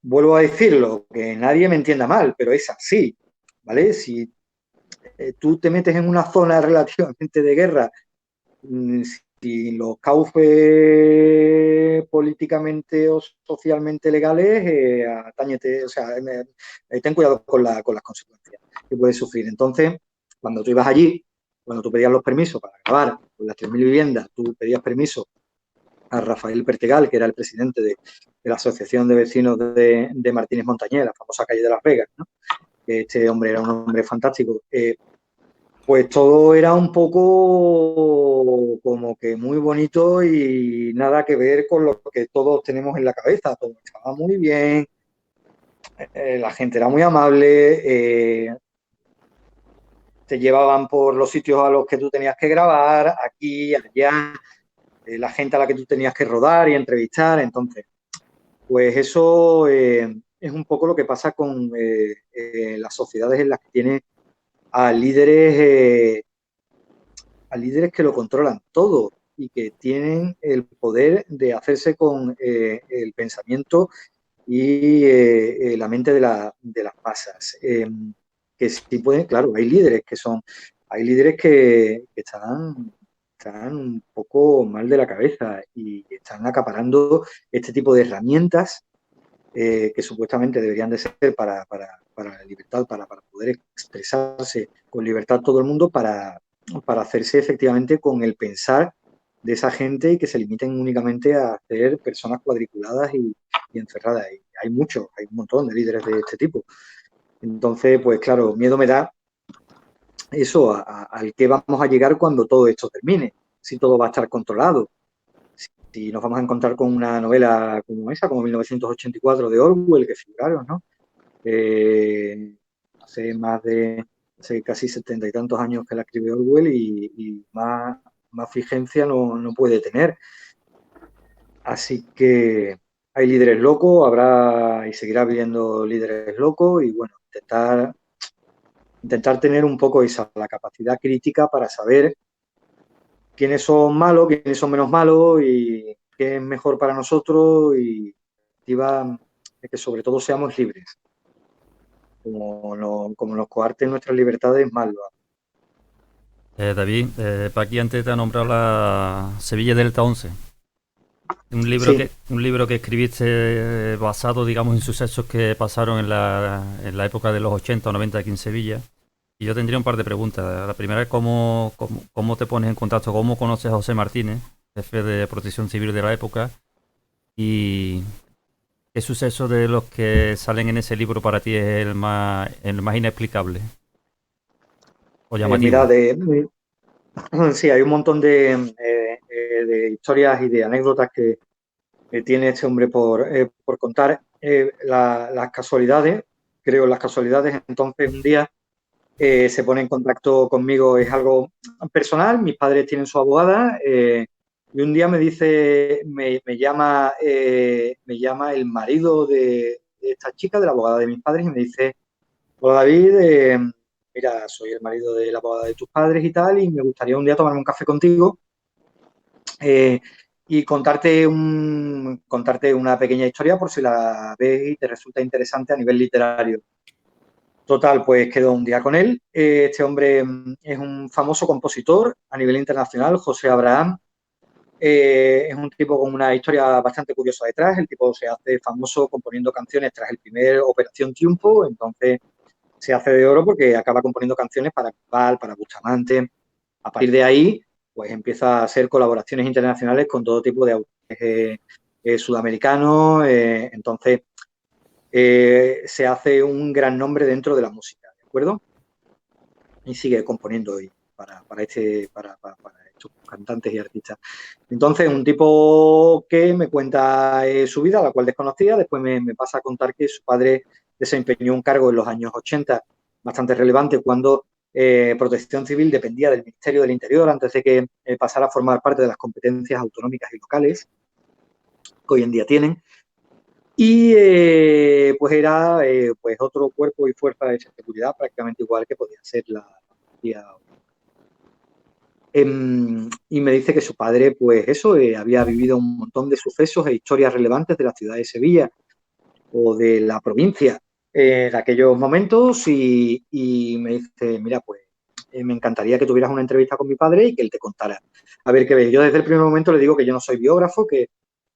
vuelvo a decirlo, que nadie me entienda mal, pero es así, ¿vale? Si tú te metes en una zona relativamente de guerra, si los cauces políticamente o socialmente legales, atáñete, o sea, ten cuidado con las consecuencias que puedes sufrir. Entonces, cuando tú ibas allí, cuando tú pedías los permisos para grabar con las 3.000 viviendas, tú pedías permiso a Rafael Pertegal, que era el presidente de la Asociación de Vecinos de Martínez Montañés, la famosa calle de Las Vegas, ¿no? Este hombre era un hombre fantástico. pues todo era un poco como que muy bonito y nada que ver con lo que todos tenemos en la cabeza. Todo estaba muy bien, la gente era muy amable, te llevaban por los sitios a los que tú tenías que grabar, aquí, allá, la gente a la que tú tenías que rodar y entrevistar. Entonces, pues eso es un poco lo que pasa con las sociedades en las que tiene a líderes que lo controlan todo y que tienen el poder de hacerse con el pensamiento y la mente de las masas. Que sí pueden, claro, hay líderes que están un poco mal de la cabeza y están acaparando este tipo de herramientas que supuestamente deberían de ser para la libertad, para poder expresarse con libertad todo el mundo, para hacerse efectivamente con el pensar de esa gente y que se limiten únicamente a ser personas cuadriculadas y encerradas. Y hay un montón de líderes de este tipo. Entonces, pues claro, miedo me da eso, al que vamos a llegar cuando todo esto termine, si todo va a estar controlado. Si nos vamos a encontrar con una novela como esa, como 1984 de Orwell, que figuraron, ¿no? Hace hace casi 70 y tantos años que la escribió Orwell y más vigencia no puede tener. Así que hay líderes locos, habrá y seguirá habiendo líderes locos y bueno, intentar tener un poco la capacidad crítica para saber quiénes son malos, quiénes son menos malos y qué es mejor para nosotros y que sobre todo seamos libres. Como nos coarten nuestras libertades, mal lo hacen. David, Paqui antes te ha nombrado la Sevilla Delta 11. Sí. Un libro que escribiste basado, digamos, en sucesos que pasaron en la época de los 80 o 90 aquí en Sevilla. Y yo tendría un par de preguntas. La primera es cómo te pones en contacto, cómo conoces a José Martínez, jefe de Protección Civil de la época, y qué suceso de los que salen en ese libro para ti es el más inexplicable o llamativo. Mira, sí, hay un montón de historias y de anécdotas que tiene este hombre por contar. Las casualidades, creo las casualidades, entonces un día se pone en contacto conmigo, es algo personal, mis padres tienen su abogada y un día me dice, me llama el marido de esta chica, de la abogada de mis padres y me dice, hola David, mira, soy el marido de la abogada de tus padres y tal y me gustaría un día tomarme un café contigo y contarte una pequeña historia por si la ves y te resulta interesante a nivel literario. Total, pues quedó un día con él. Este hombre es un famoso compositor a nivel internacional, José Abraham. Es un tipo con una historia bastante curiosa detrás. El tipo se hace famoso componiendo canciones tras el primer Operación Triunfo, entonces se hace de oro porque acaba componiendo canciones para Bisbal, para Bustamante. A partir de ahí, pues empieza a hacer colaboraciones internacionales con todo tipo de autores sudamericanos. Entonces, se hace un gran nombre dentro de la música, ¿de acuerdo? Y sigue componiendo hoy para estos cantantes y artistas. Entonces, un tipo que me cuenta su vida, la cual desconocía, después me pasa a contar que su padre desempeñó un cargo en los años 80 bastante relevante cuando Protección Civil dependía del Ministerio del Interior antes de que pasara a formar parte de las competencias autonómicas y locales que hoy en día tienen. Y pues era pues otro cuerpo y fuerza de seguridad prácticamente igual que podía ser la policía. Y me dice que su padre, pues eso, había vivido un montón de sucesos e historias relevantes de la ciudad de Sevilla o de la provincia en aquellos momentos y me dice, mira, pues me encantaría que tuvieras una entrevista con mi padre y que él te contara. A ver qué ves. Yo desde el primer momento le digo que yo no soy biógrafo, que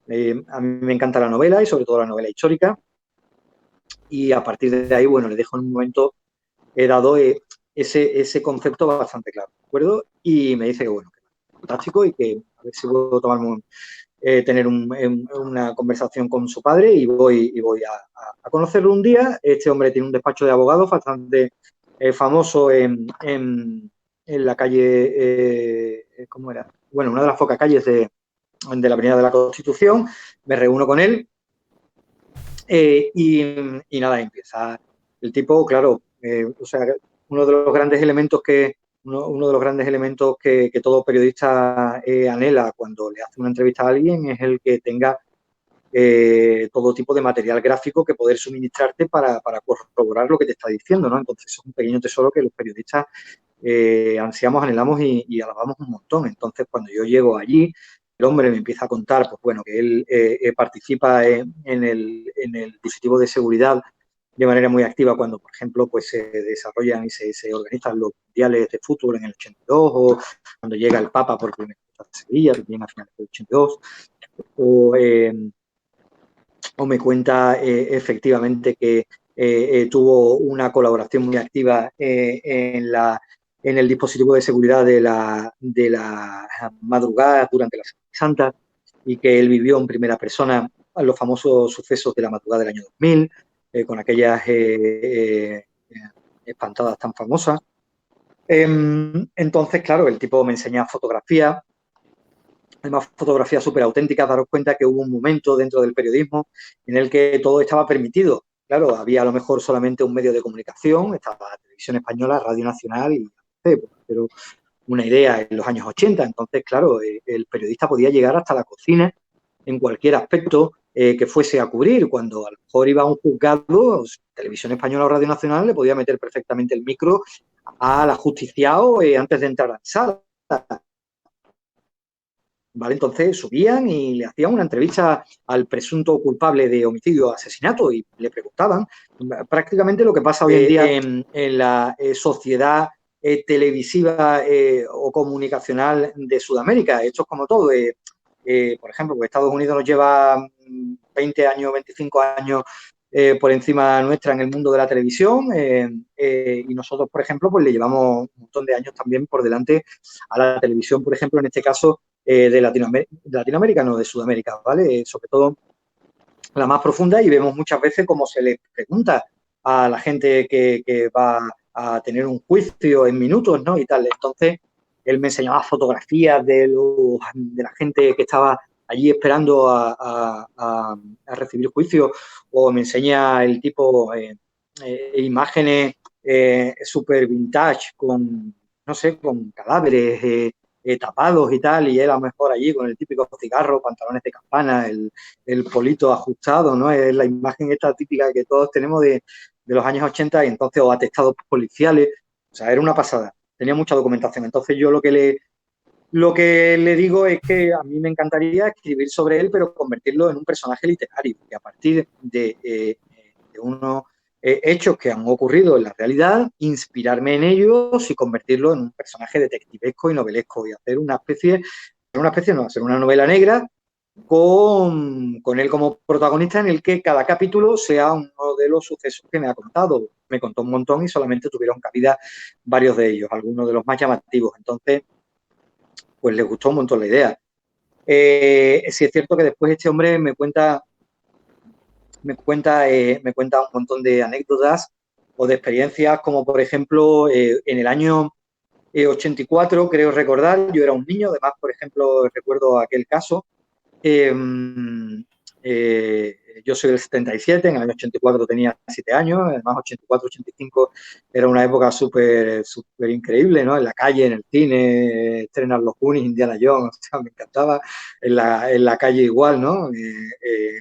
a mí me encanta la novela y sobre todo la novela histórica. Y a partir de ahí, bueno, le dejo en un momento, he dado ese concepto bastante claro, ¿de acuerdo? Y me dice que, bueno, que es fantástico y que a ver si puedo tomarme tener una conversación con su padre y voy a conocerlo un día. Este hombre tiene un despacho de abogados bastante famoso en la calle, ¿cómo era? Bueno, una de las pocas calles de la Avenida de la Constitución, me reúno con él y nada, empieza el tipo, claro, o sea, uno de los grandes elementos que todo periodista anhela cuando le hace una entrevista a alguien es el que tenga todo tipo de material gráfico que poder suministrarte para corroborar lo que te está diciendo, ¿no? Entonces, es un pequeño tesoro que los periodistas ansiamos, anhelamos y alabamos un montón. Entonces, cuando yo llego allí, el hombre me empieza a contar, pues bueno, que él participa en el dispositivo de seguridad de manera muy activa cuando, por ejemplo, pues se desarrollan y se organizan los mundiales de fútbol en el 82 o cuando llega el Papa por primera vez a Sevilla, también a finales del 82, o me cuenta efectivamente que tuvo una colaboración muy activa en el dispositivo de seguridad de la madrugada durante la Semana Santa y que él vivió en primera persona los famosos sucesos de la madrugada del año 2000, con aquellas espantadas tan famosas. Entonces, claro, el tipo me enseña fotografías, además fotografías súper auténticas. Daros cuenta que hubo un momento dentro del periodismo en el que todo estaba permitido. Claro, había a lo mejor solamente un medio de comunicación, estaba la Televisión Española, Radio Nacional y pero una idea en los años 80. Entonces, claro, el periodista podía llegar hasta la cocina en cualquier aspecto que fuese a cubrir. Cuando a lo mejor iba a un juzgado, Televisión Española o Radio Nacional, le podía meter perfectamente el micro al ajusticiado antes de entrar a la sala. ¿Vale? Entonces subían y le hacían una entrevista al presunto culpable de homicidio o asesinato y le preguntaban prácticamente lo que pasa hoy en día en la sociedad televisiva o comunicacional de Sudamérica. Esto es como todo. Por ejemplo, pues Estados Unidos nos lleva 20 años, 25 años por encima nuestra en el mundo de la televisión y nosotros, por ejemplo, pues le llevamos un montón de años también por delante a la televisión, por ejemplo, en este caso, de Latinoamérica, no de Sudamérica, ¿vale? Sobre todo la más profunda, y vemos muchas veces cómo se le pregunta a la gente que va a tener un juicio en minutos, ¿no? Y tal. Entonces, él me enseñaba fotografías de la gente que estaba allí esperando a recibir juicio, o me enseña el tipo imágenes súper vintage con, no sé, con cadáveres tapados y tal, y él a lo mejor allí con el típico cigarro, pantalones de campana, el polito ajustado, ¿no? Es la imagen esta típica que todos tenemos de los años 80 y entonces, o atestados policiales. O sea, era una pasada. Tenía mucha documentación. Entonces, yo lo que le digo es que a mí me encantaría escribir sobre él, pero convertirlo en un personaje literario, que a partir de unos hechos que han ocurrido en la realidad, inspirarme en ellos y convertirlo en un personaje detectivesco y novelesco y hacer hacer una novela negra con él como protagonista, en el que cada capítulo sea uno de los sucesos que me ha contado. Me contó un montón y solamente tuvieron cabida varios de ellos, algunos de los más llamativos. Entonces, pues les gustó un montón la idea. Sí es cierto que después este hombre me cuenta un montón de anécdotas o de experiencias, como por ejemplo en el año 84, creo recordar, yo era un niño, además, por ejemplo, recuerdo aquel caso. Yo soy del 77, en el año 84 tenía 7 años, además 84, 85 era una época súper increíble, ¿no? En la calle, en el cine, estrenar los Goonies, Indiana Jones, o sea, me encantaba. En la calle igual, ¿no?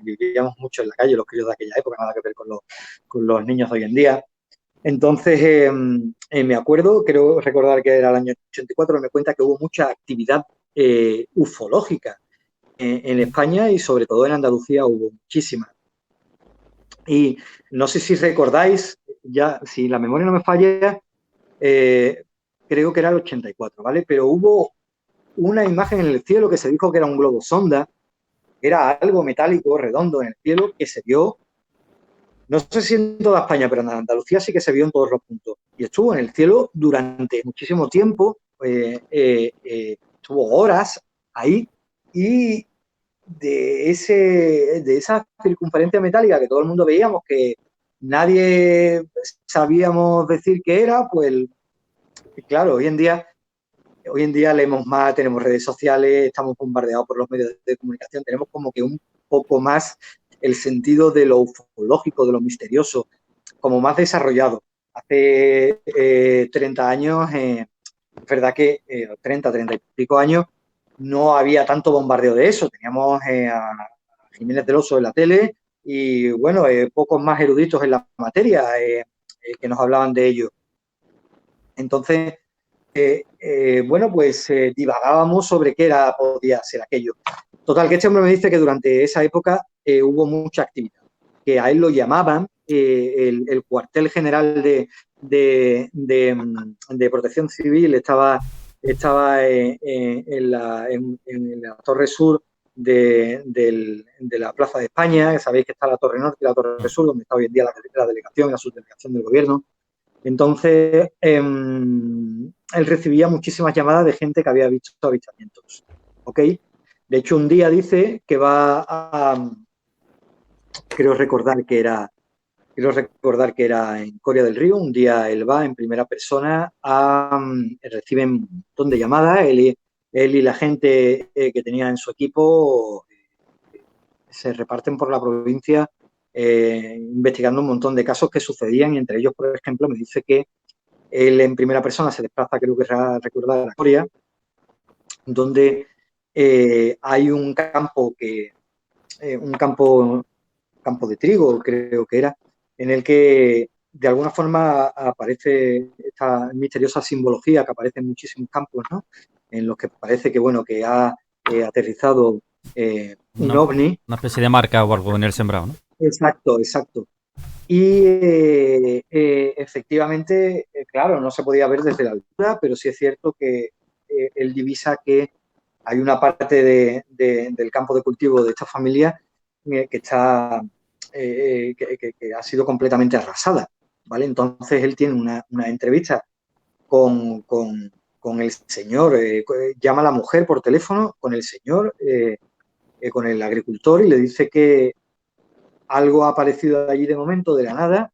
Vivíamos mucho en la calle, los críos de aquella época, nada que ver con los niños de hoy en día. Entonces, me acuerdo, creo recordar que era el año 84, me cuenta que hubo mucha actividad ufológica en España y sobre todo en Andalucía hubo muchísimas. Y no sé si recordáis, ya si la memoria no me falla, creo que era el 84, ¿vale? Pero hubo una imagen en el cielo que se dijo que era un globo sonda, era algo metálico, redondo en el cielo, que se vio, no sé si en toda España, pero en Andalucía sí que se vio en todos los puntos. Y estuvo en el cielo durante muchísimo tiempo, estuvo horas ahí, y de esa circunferencia metálica que todo el mundo veíamos, que nadie sabíamos decir qué era, pues claro, hoy en día hoy en día leemos más, tenemos redes sociales, estamos bombardeados por los medios de comunicación, tenemos como que un poco más el sentido de lo ufológico, de lo misterioso, como más desarrollado. Hace 30 años, es verdad que 30 y pico años, no había tanto bombardeo de eso. Teníamos a Jiménez del Oso en la tele y, bueno, pocos más eruditos en la materia que nos hablaban de ello. Entonces, bueno, pues divagábamos sobre qué podía ser aquello. Total, que este hombre me dice que durante esa época hubo mucha actividad, que a él lo llamaban el cuartel general de Protección Civil, estaba en la Torre Sur de la Plaza de España. Sabéis que está la Torre Norte y la Torre Sur, donde está hoy en día la delegación y la subdelegación del gobierno. Entonces, él recibía muchísimas llamadas de gente que había visto avistamientos. ¿Ok? De hecho, un día dice que va a... Creo recordar que era en Coria del Río. Un día él va en primera persona, reciben un montón de llamadas. Él y la gente que tenía en su equipo se reparten por la provincia investigando un montón de casos que sucedían, y entre ellos, por ejemplo, me dice que él en primera persona se desplaza, creo que recordar, a la Coria, donde hay un campo campo de trigo, creo que era, en el que de alguna forma aparece esta misteriosa simbología que aparece en muchísimos campos, ¿no? En los que parece que, bueno, que ha aterrizado un ovni. Una especie de marca o algo en el sembrado, ¿no? Exacto, exacto. Y efectivamente, claro, no se podía ver desde la altura, pero sí es cierto que él divisa que hay una parte del campo de cultivo de esta familia que está que ha sido completamente arrasada, ¿vale? Entonces él tiene una entrevista con el señor, llama a la mujer por teléfono con el señor, con el agricultor, y le dice que algo ha aparecido allí de momento, de la nada.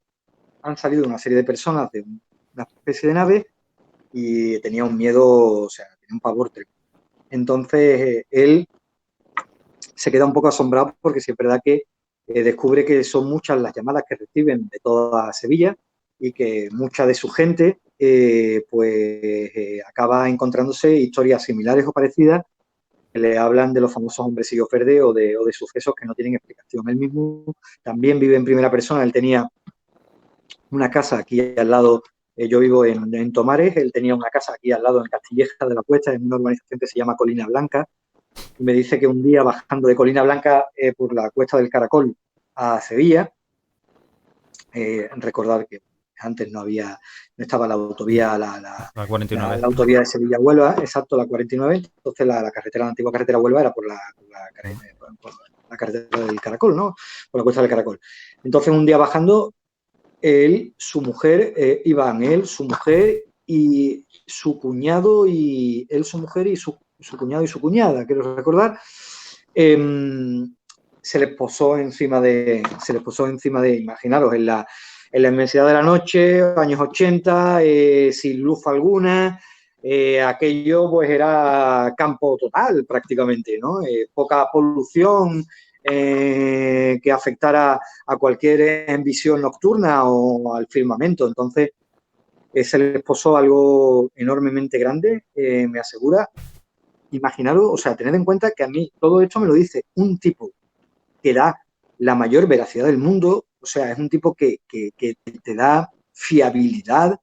Han salido una serie de personas de una especie de nave y tenía un miedo, o sea, tenía un pavor tremendo. Entonces, él se queda un poco asombrado porque sí es verdad que descubre que son muchas las llamadas que reciben de toda Sevilla y que mucha de su gente acaba encontrándose historias similares o parecidas que le hablan de los famosos hombrecillos verdes o de sucesos que no tienen explicación. Él mismo también vive en primera persona. Él tenía una casa aquí al lado, yo vivo en Tomares, él tenía una casa aquí al lado en Castilleja de la Cuesta, en una urbanización que se llama Colina Blanca, y me dice que un día bajando de Colina Blanca por la Cuesta del Caracol a Sevilla, recordar que antes no estaba la autovía, la 49. La autovía de Sevilla-Huelva, exacto, la 49, entonces la antigua carretera Huelva era por la carretera del Caracol, ¿no? Por la Cuesta del Caracol. Entonces un día bajando, él, su mujer, iban él, su mujer y su cuñado, y él, su mujer y su cuñado y su cuñada, quiero recordar, se les posó encima de, imaginaros, en la inmensidad de la noche, años 80, sin luz alguna, aquello pues era campo total prácticamente, ¿no? Poca polución, que afectara a cualquier visión nocturna o al firmamento. Entonces, se les posó algo enormemente grande, me asegura. Imaginaros, o sea, tened en cuenta que a mí todo esto me lo dice un tipo que da la mayor veracidad del mundo, o sea, es un tipo que te da fiabilidad,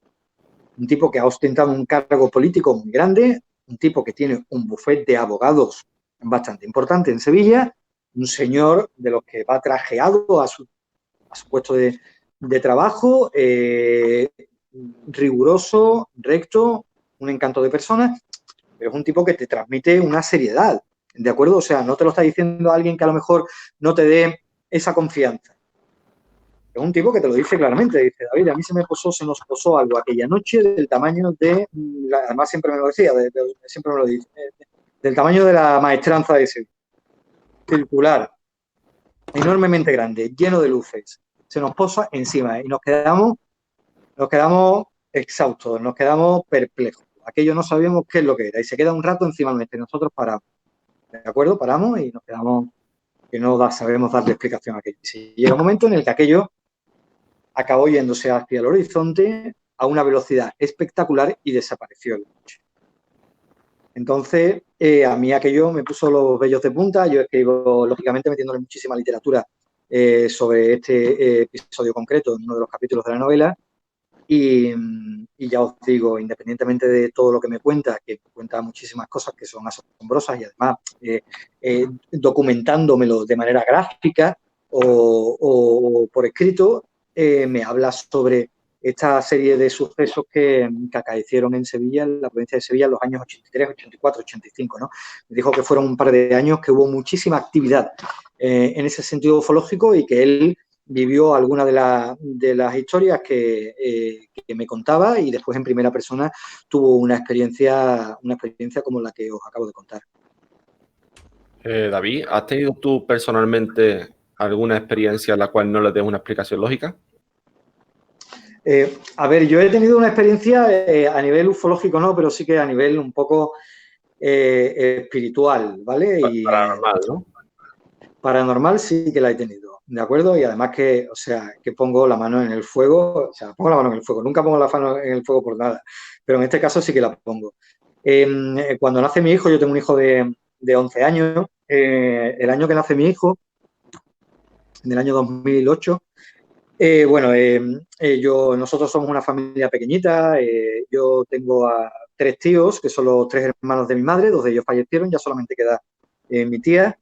un tipo que ha ostentado un cargo político muy grande, un tipo que tiene un bufete de abogados bastante importante en Sevilla, un señor de los que va trajeado a su puesto de trabajo, riguroso, recto, un encanto de persona, pero es un tipo que te transmite una seriedad, ¿de acuerdo? O sea, no te lo está diciendo alguien que a lo mejor no te dé esa confianza. Es un tipo que te lo dice claramente, dice, David, a mí se nos posó algo aquella noche del tamaño de, además siempre me lo decía, siempre me lo dice, del tamaño de la maestranza de ese, circular, enormemente grande, lleno de luces, se nos posa encima y nos quedamos exhaustos, nos quedamos perplejos. aquello no sabíamos qué es lo que era y se queda un rato encima del y nosotros paramos, ¿de acuerdo? Paramos y nos quedamos que no sabemos darle explicación a aquello. Y llega un momento en el que aquello acabó yéndose hacia el horizonte a una velocidad espectacular y desapareció el coche. Entonces, a mí aquello me puso los vellos de punta. Yo escribo, lógicamente, metiéndole muchísima literatura sobre este episodio concreto en uno de los capítulos de la novela. Y ya os digo, independientemente de todo lo que me cuenta, que me cuenta muchísimas cosas que son asombrosas y además documentándomelo de manera gráfica o por escrito, me habla sobre esta serie de sucesos que acaecieron en Sevilla, en la provincia de Sevilla, en los años 83, 84, 85, ¿no? Me dijo que fueron un par de años que hubo muchísima actividad en ese sentido ufológico y que él vivió alguna de las historias que me contaba y después en primera persona tuvo una experiencia como la que os acabo de contar. David, ¿has tenido tú personalmente alguna experiencia en la cual no le des una explicación lógica? A ver, yo he tenido una experiencia a nivel ufológico no, pero sí que a nivel un poco espiritual, ¿vale? Paranormal, ¿no? Paranormal sí que la he tenido, ¿de acuerdo? Y además que, o sea, que pongo la mano en el fuego, o sea, pongo la mano en el fuego, nunca pongo la mano en el fuego por nada, pero en este caso sí que la pongo. Cuando nace mi hijo, yo tengo un hijo de 11 años, el año que nace mi hijo, en el año 2008, nosotros somos una familia pequeñita, yo tengo a 3 tíos, que son los 3 hermanos de mi madre, 2 de ellos fallecieron, ya solamente queda mi tía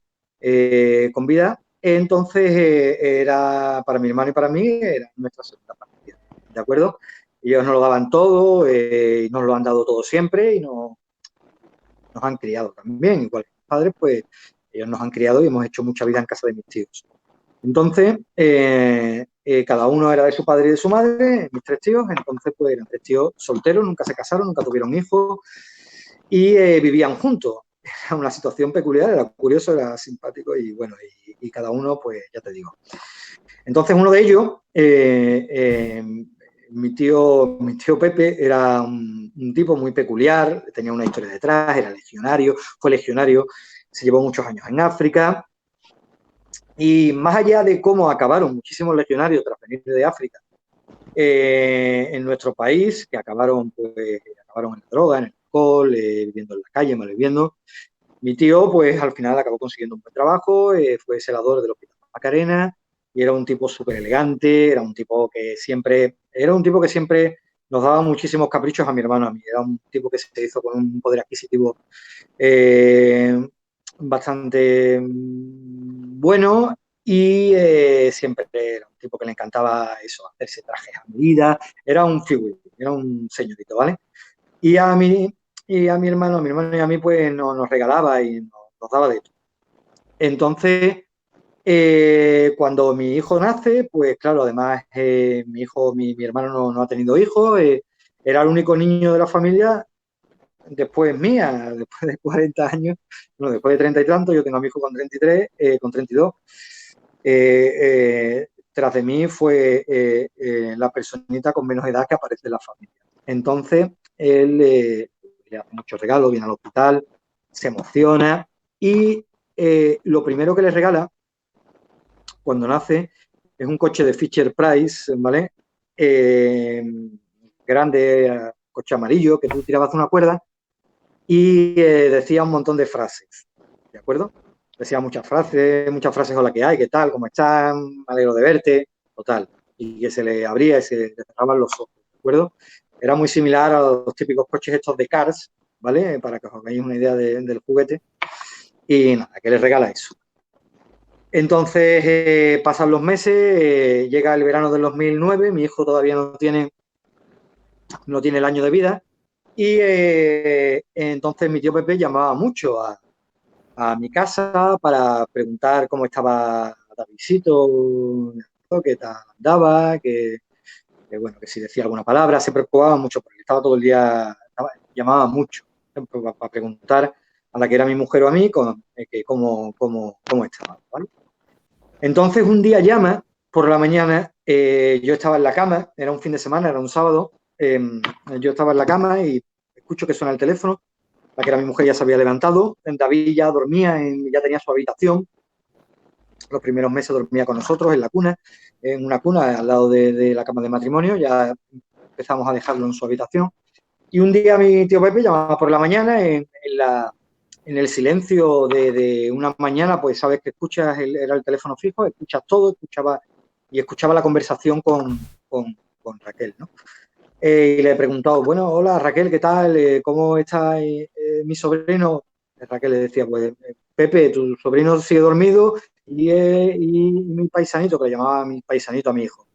con vida. Entonces, era para mi hermano y para mí, era nuestra segunda familia, ¿de acuerdo? Ellos nos lo daban todo, y nos lo han dado todo siempre y nos han criado también, igual que mis padres, pues ellos nos han criado y hemos hecho mucha vida en casa de mis tíos. Entonces, cada uno era de su padre y de su madre, mis 3 tíos, entonces pues eran 3 tíos solteros, nunca se casaron, nunca tuvieron hijos y vivían juntos. Era una situación peculiar, era curioso, era simpático y bueno, y cada uno, pues ya te digo. Entonces uno de ellos, mi tío Pepe, era un tipo muy peculiar, tenía una historia detrás, era legionario, fue legionario, se llevó muchos años en África. Y más allá de cómo acabaron muchísimos legionarios tras venir de África en nuestro país, que acabaron en la droga, en el alcohol, viviendo en la calle, malviviendo, mi tío pues al final acabó consiguiendo un buen trabajo, fue celador del Hospital Macarena y era un tipo súper elegante, era un tipo que siempre nos daba muchísimos caprichos a mi hermano, a mí. Era un tipo que se hizo con un poder adquisitivo bastante bueno y siempre era un tipo que le encantaba eso, hacerse trajes a medida, era un figurito, era un señorito, ¿vale? Y a mi hermano y a mí pues nos regalaba y nos daba de todo. Entonces, cuando mi hijo nace, pues claro, además mi hermano no ha tenido hijos, era el único niño de la familia. Después mía, después de 40 años, bueno, después de 30 y tanto, yo tengo a mi hijo con 33, con 32. Tras de mí fue la personita con menos edad que aparece en la familia. Entonces, él le hace muchos regalos, viene al hospital, se emociona y lo primero que le regala cuando nace es un coche de Fisher Price, ¿vale? Grande, coche amarillo, que tú tirabas una cuerda y decía un montón de frases, ¿de acuerdo? Decía muchas frases, hola, ¿qué hay? ¿Qué tal? ¿Cómo están? Me alegro de verte, total. Y que se le abría y se le cerraban los ojos, ¿de acuerdo? Era muy similar a los típicos coches estos de Cars, ¿vale? Para que os hagáis una idea del juguete. Y nada, que les regala eso. Entonces pasan los meses, llega el verano del 2009, mi hijo todavía no tiene el año de vida. Y entonces mi tío Pepe llamaba mucho a mi casa para preguntar cómo estaba Davidcito, qué tal andaba, que si decía alguna palabra, se preocupaba mucho porque estaba todo el día, llamaba mucho para preguntar a la que era mi mujer o a mí que cómo estaba, ¿vale? Entonces un día llama por la mañana, yo estaba en la cama, era un fin de semana, era un sábado, yo estaba en la cama y escucho que suena el teléfono, la que era mi mujer ya se había levantado, David ya dormía, ya tenía su habitación, los primeros meses dormía con nosotros en la cuna, en una cuna al lado de la cama de matrimonio, ya empezamos a dejarlo en su habitación. Y un día mi tío Pepe llamaba por la mañana en el silencio de una mañana, pues sabes que escuchas, era el teléfono fijo, escuchas todo, escuchaba la conversación con Raquel, ¿no? Y le he preguntado, bueno, hola Raquel, ¿qué tal? ¿Cómo está mi sobrino? Raquel le decía, pues Pepe, tu sobrino sigue dormido y mi paisanito, que le llamaba mi paisanito a mi hijo.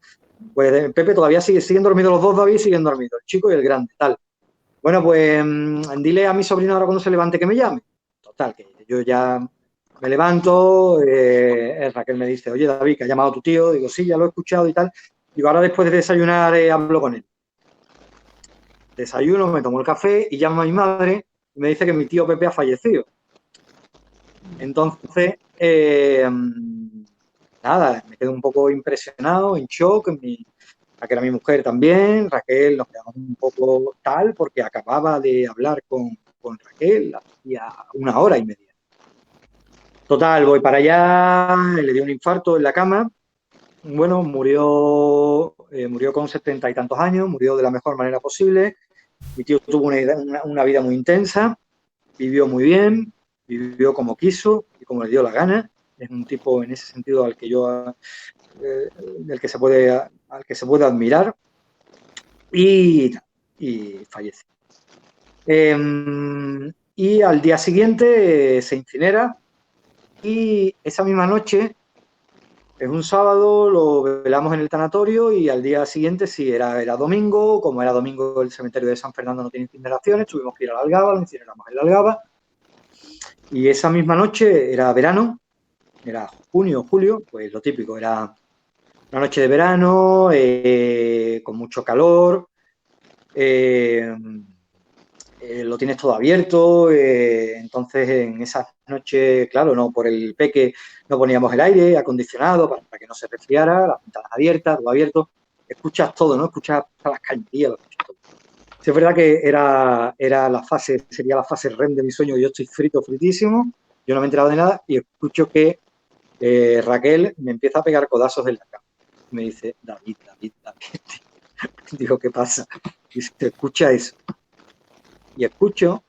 Pues Pepe todavía siguen dormidos los dos, David, siguen dormidos, el chico y el grande, tal. Bueno, pues dile a mi sobrino ahora cuando se levante que me llame. Total, que yo ya me levanto, Raquel me dice, oye David, que ha llamado tu tío. Digo, sí, ya lo he escuchado y tal. Digo, ahora después de desayunar hablo con él. Desayuno, me tomo el café y llamo a mi madre y me dice que mi tío Pepe ha fallecido. Entonces, nada, me quedo un poco impresionado, en shock. La que era mi mujer también, Raquel, nos quedamos un poco tal porque acababa de hablar con Raquel hacía 1 hora y media. Total, voy para allá, le dio un infarto en la cama. Bueno, murió con 70 y tantos años, murió de la mejor manera posible. Mi tío tuvo una vida muy intensa, vivió muy bien, vivió como quiso y como le dio la gana. Es un tipo en ese sentido al que se puede admirar y fallece. Y al día siguiente se incinera y esa misma noche, es un sábado, lo velamos en el tanatorio y al día siguiente, sí, era domingo, como era domingo el cementerio de San Fernando no tiene incineraciones, tuvimos que ir a la Algaba, lo incineramos en la Algaba y esa misma noche era verano, era junio, julio, pues lo típico, era una noche de verano, con mucho calor, lo tienes todo abierto, entonces en esas noches, claro, no por el peque no poníamos el aire acondicionado para que no se resfriara, las ventanas abiertas, todo abierto, escuchas todo, ¿no? Escuchas las cañerías, lo escuchas todo. Sí, es verdad que sería la fase REM de mi sueño, yo estoy fritísimo, yo no me he enterado de nada y escucho que Raquel me empieza a pegar codazos en la cama. Me dice, David. Digo, ¿qué pasa? Dice, escucha eso. Y escucho,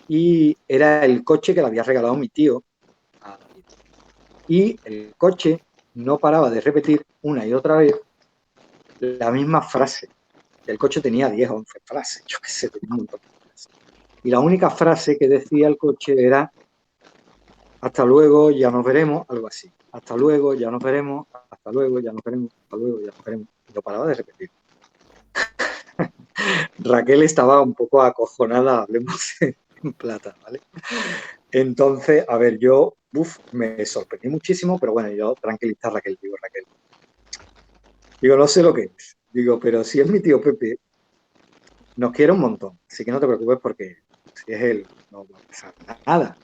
y era el coche que le había regalado mi tío a David. Y el coche no paraba de repetir una y otra vez la misma frase. El coche tenía 10 o 11 frases, yo qué sé, tenía un montón de frases. Y la única frase que decía el coche era, hasta luego, ya nos veremos, algo así. Hasta luego, ya nos veremos, hasta luego, ya nos veremos, hasta luego, ya nos veremos. Y lo paraba de repetir. Raquel estaba un poco acojonada, hablemos en plata, ¿vale? Entonces, a ver, yo me sorprendí muchísimo, pero bueno, yo tranquilizar a Raquel, Raquel. Digo, no sé lo que es. Digo, pero si es mi tío Pepe, nos quiere un montón, así que no te preocupes porque si es él, no va a pasar nada.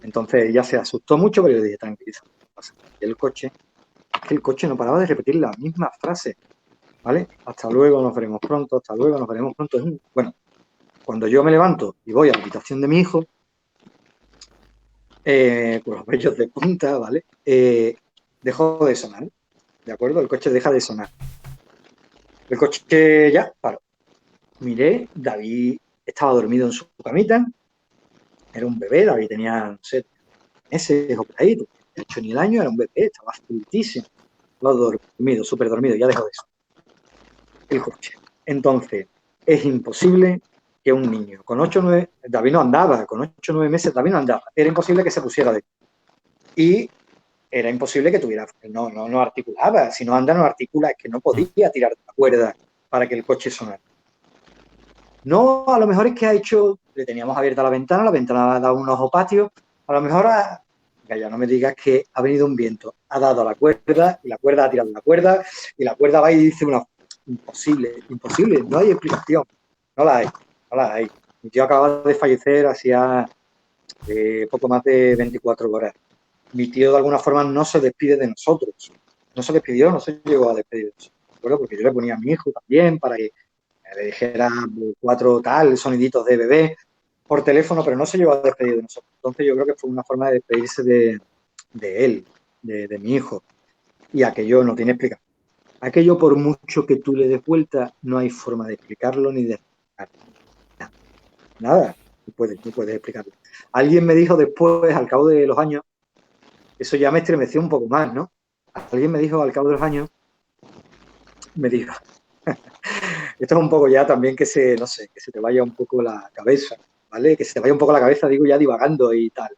Entonces ella se asustó mucho, pero yo dije, tranquiliza, no pasa nada. Y el coche no paraba de repetir la misma frase, ¿vale? Hasta luego, nos veremos pronto, hasta luego, nos veremos pronto. Bueno, cuando yo me levanto y voy a la habitación de mi hijo, con los vellos de punta, ¿vale? Dejó de sonar, ¿de acuerdo? El coche deja de sonar. El coche ya paró. Miré, David estaba dormido en su camita, era un bebé, David tenía, no sé, meses o por ahí, de hecho ni el año, era un bebé, estaba fritísimo, estaba dormido, súper dormido, ya dejó de eso. El coche. Entonces, es imposible que un niño con 8 o 9, David no andaba, con 8 o 9 meses David no andaba, era imposible que se pusiera de y era imposible que tuviera, no articulaba, si no anda no articula, es que no podía tirar de la cuerda para que el coche sonara. No, a lo mejor es que ha hecho, le teníamos abierta la ventana ha dado un ojo patio, a lo mejor ya no me digas que ha venido un viento, ha dado a la cuerda y la cuerda ha tirado la cuerda y la cuerda va y dice imposible, no hay explicación, no la hay. Mi tío acaba de fallecer hacía poco más de 24 horas. Mi tío de alguna forma no se despide de nosotros, no se despidió, no se llegó a despedir de nosotros, ¿de acuerdo? Porque yo le ponía a mi hijo también para que le dijera 4 tal soniditos de bebé por teléfono, pero no se llegó a despedir de nosotros. Entonces yo creo que fue una forma de despedirse de él, de mi hijo, y aquello no tiene explicación. Aquello, por mucho que tú le des vuelta, no hay forma de explicarlo ni de explicarlo. Nada, no puedes explicarlo. Alguien me dijo después, al cabo de los años, eso ya me estremeció un poco más, ¿no? Alguien me dijo al cabo de los años, me dijo, esto es un poco ya también que se te vaya un poco la cabeza, ¿vale? Que se te vaya un poco la cabeza, digo, ya divagando y tal.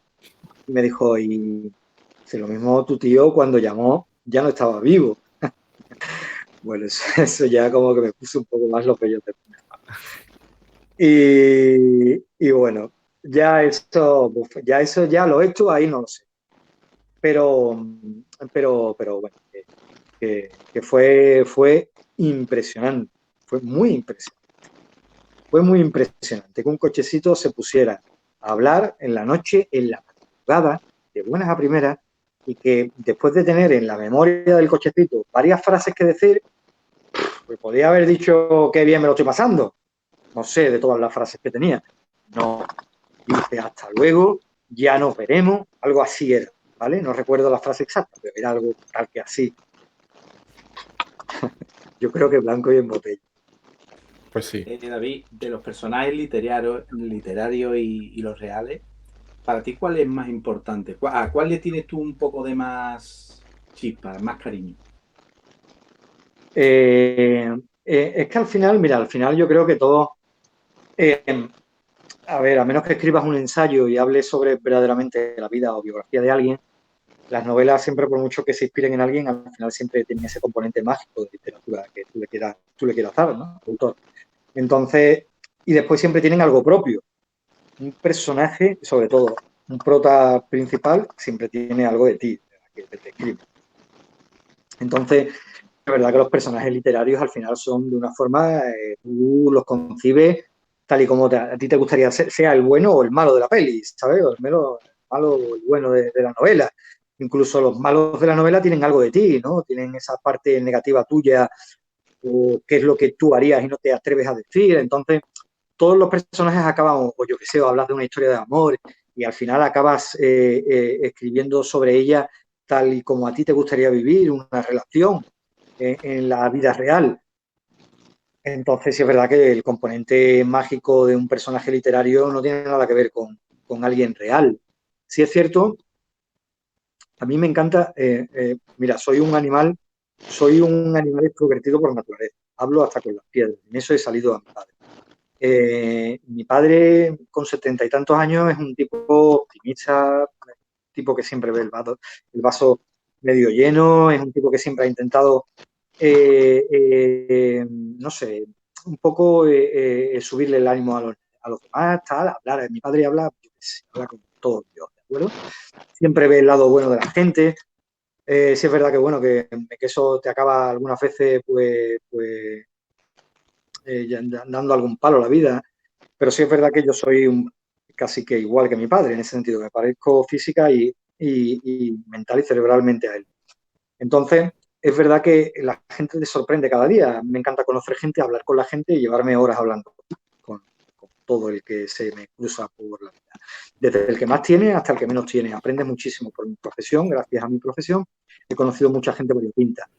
Y me dijo, y si lo mismo tu tío cuando llamó ya no estaba vivo. Bueno, eso ya como que me puso un poco más los vellos de punta. Y bueno, ya eso ya lo he hecho, ahí no lo sé. Pero bueno, que fue impresionante, fue muy impresionante. Fue muy impresionante que un cochecito se pusiera a hablar en la noche, en la madrugada, de buenas a primeras, y que después de tener en la memoria del cochecito varias frases que decir, pues podía haber dicho qué bien me lo estoy pasando. No sé de todas las frases que tenía. No, dice hasta luego, ya nos veremos, algo así era, ¿vale? No recuerdo la frase exacta, pero era algo tal que así. Yo creo que blanco y en botella. Pues sí. David, de los personajes literarios y los reales, para ti, ¿cuál es más importante? ¿A cuál le tienes tú un poco de más chispa, más cariño? Es que al final yo creo que todos, a ver, a menos que escribas un ensayo y hables sobre verdaderamente la vida o biografía de alguien, las novelas siempre, por mucho que se inspiren en alguien, al final siempre tienen ese componente mágico de literatura que tú le quieras dar, ¿no? Autor. Entonces, y después siempre tienen algo propio. Un personaje, sobre todo un prota principal, siempre tiene algo de ti, que te escribe. Entonces, es verdad que los personajes literarios al final son de una forma, tú los concibes tal y como a ti te gustaría ser, sea el bueno o el malo de la peli, ¿sabes? O el malo o el bueno de la novela. Incluso los malos de la novela tienen algo de ti, ¿no? Tienen esa parte negativa tuya, o qué es lo que tú harías y no te atreves a decir. Entonces, todos los personajes acaban, o yo qué sé, o hablas de una historia de amor y al final acabas escribiendo sobre ella tal y como a ti te gustaría vivir una relación en la vida real. Entonces, sí es verdad que el componente mágico de un personaje literario no tiene nada que ver con alguien real. Sí es cierto, a mí me encanta, mira, soy un animal extrovertido por naturaleza. Hablo hasta con las piedras. En eso he salido a mi padre. Mi padre, con 70 y tantos años, es un tipo optimista, tipo que siempre ve el vaso medio lleno, es un tipo que siempre ha intentado, no sé, un poco subirle el ánimo a los demás, tal, hablar. Mi padre habla con todo Dios, ¿de acuerdo? Siempre ve el lado bueno de la gente. Sí es verdad que, bueno, que eso te acaba algunas veces, pues dando algún palo a la vida, pero sí es verdad que yo soy casi que igual que mi padre, en ese sentido, que me parezco física y mental y cerebralmente a él. Entonces, es verdad que la gente te sorprende cada día. Me encanta conocer gente, hablar con la gente y llevarme horas hablando con todo el que se me cruza por la vida. Desde el que más tiene hasta el que menos tiene. Aprendes muchísimo por mi profesión, gracias a mi profesión. He conocido mucha gente variopinta.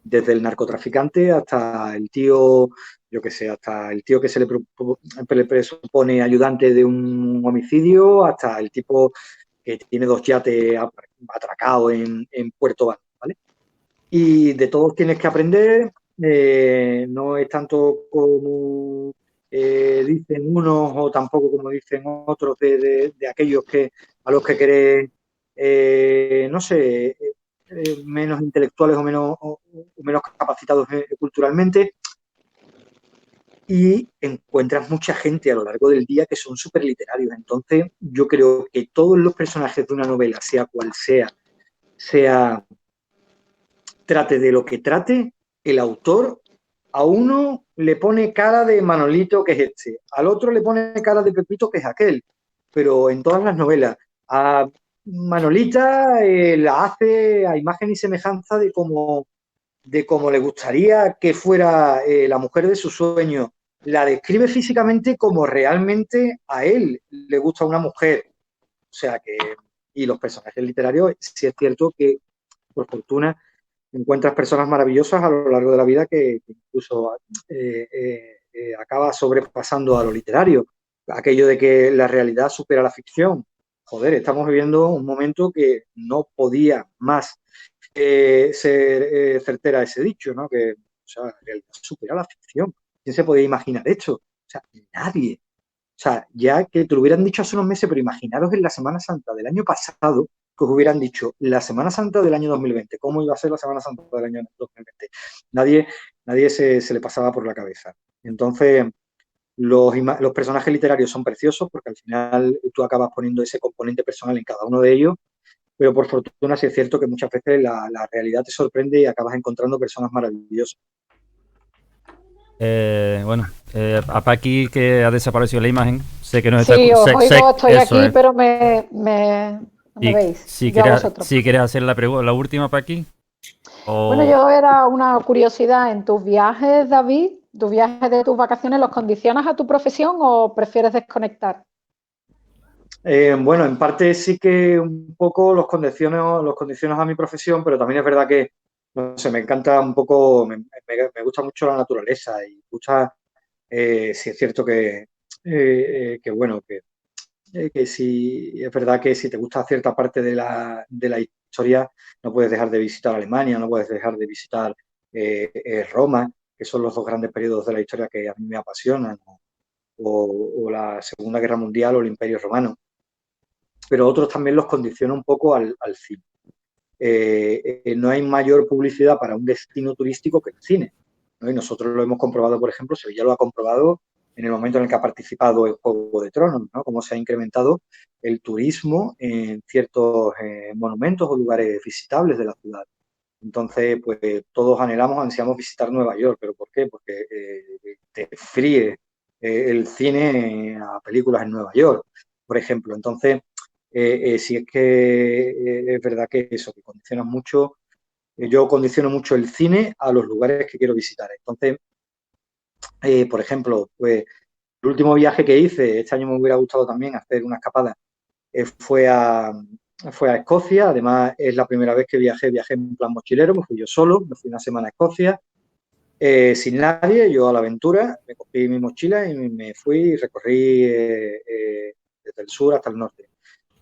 Desde el narcotraficante hasta el tío, yo qué sé, hasta el tío que se le presupone ayudante de un homicidio, hasta el tipo que tiene 2 yates atracados en Puerto Banús, ¿vale? Y de todos tienes que aprender, no es tanto como dicen unos o tampoco como dicen otros de aquellos a los que querés, no sé, menos intelectuales o menos capacitados culturalmente, y encuentras mucha gente a lo largo del día que son súper literarios. Entonces, yo creo que todos los personajes de una novela, sea cual sea trate de lo que trate, el autor a uno le pone cara de Manolito, que es este, al otro le pone cara de Pepito, que es aquel, pero en todas las novelas a Manolita la hace a imagen y semejanza de cómo le gustaría que fuera la mujer de sus sueños, la describe físicamente como realmente a él le gusta una mujer. O sea que, y los personajes literarios, sí es cierto que, por fortuna, encuentras personas maravillosas a lo largo de la vida que incluso acaba sobrepasando a lo literario. Aquello de que la realidad supera la ficción. Joder, estamos viviendo un momento que no podía más ser certera ese dicho, ¿no? Que, o sea, la realidad supera la ficción. ¿Quién se podía imaginar esto? O sea, nadie. O sea, ya que te lo hubieran dicho hace unos meses, pero imaginaros en la Semana Santa del año pasado, que os hubieran dicho la Semana Santa del año 2020, ¿cómo iba a ser la Semana Santa del año 2020? Nadie se le pasaba por la cabeza. Entonces, los personajes literarios son preciosos porque al final tú acabas poniendo ese componente personal en cada uno de ellos, pero por fortuna sí es cierto que muchas veces la realidad te sorprende y acabas encontrando personas maravillosas. Bueno, a Paqui, que ha desaparecido la imagen, sé que nos está... Sí, os oigo, estoy eso aquí, es. pero no me Y veis. si Yo a quieres, vosotros. si quieres hacer la última, Paqui, Bueno, o... yo era una curiosidad en tus viajes, David, tus viajes de tus vacaciones, ¿los condicionas a tu profesión o prefieres desconectar? Bueno, en parte sí que un poco los condicionos a mi profesión, pero también es verdad que, no sé, me encanta un poco, me gusta mucho la naturaleza y gusta, sí es cierto que bueno, que sí, es verdad que si te gusta cierta parte de la historia, no puedes dejar de visitar Alemania, no puedes dejar de visitar Roma, que son los dos grandes periodos de la historia que a mí me apasionan, o la Segunda Guerra Mundial o el Imperio Romano, pero otros también los condiciona un poco al cine. No hay mayor publicidad para un destino turístico que el cine, ¿no? Y nosotros lo hemos comprobado, por ejemplo, Sevilla lo ha comprobado en el momento en el que ha participado en Juego de Tronos, ¿no? Cómo se ha incrementado el turismo en ciertos monumentos o lugares visitables de la ciudad. Entonces, pues todos ansiamos visitar Nueva York, ¿pero por qué? Porque te fríe el cine a películas en Nueva York, por ejemplo. Entonces, si es que es verdad que eso, que condiciona mucho, yo condiciono mucho el cine a los lugares que quiero visitar. Entonces, por ejemplo, pues el último viaje que hice, este año me hubiera gustado también hacer una escapada, fue a Escocia. Además, es la primera vez que viajé en plan mochilero, me fui yo solo, me fui una semana a Escocia, sin nadie, yo a la aventura, me cogí mi mochila y me fui y recorrí desde el sur hasta el norte.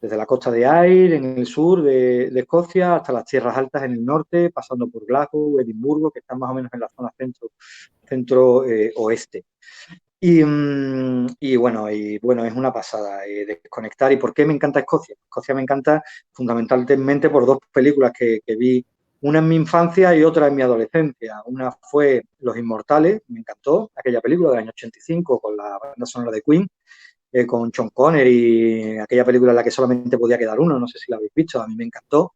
Desde la costa de Ayr, en el sur de Escocia, hasta las tierras altas en el norte, pasando por Glasgow, Edimburgo, que están más o menos en la zona centro-oeste. Y bueno, es una pasada desconectar. ¿Y por qué me encanta Escocia? Escocia me encanta fundamentalmente por dos películas que vi, una en mi infancia y otra en mi adolescencia. Una fue Los Inmortales, me encantó, aquella película del año 85 con la banda sonora de Queen, con Sean Connery, aquella película en la que solamente podía quedar uno, no sé si la habéis visto, a mí me encantó,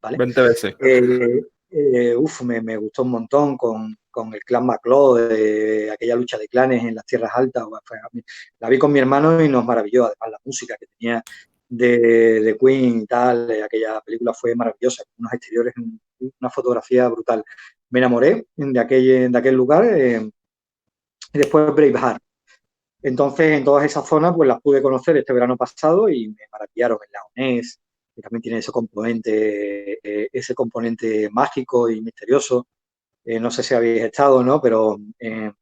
¿vale? 20 veces. Me gustó un montón con el clan MacLeod, aquella lucha de clanes en las tierras altas. La vi con mi hermano y nos maravilló. Además, la música que tenía de Queen y tal, aquella película fue maravillosa, con unos exteriores, una fotografía brutal. Me enamoré de aquel lugar y después Braveheart. Entonces, en todas esas zonas, pues las pude conocer este verano pasado y me maravillaron. El Laonés, que también tiene ese componente mágico y misterioso. No sé si habéis estado, ¿no? Pero en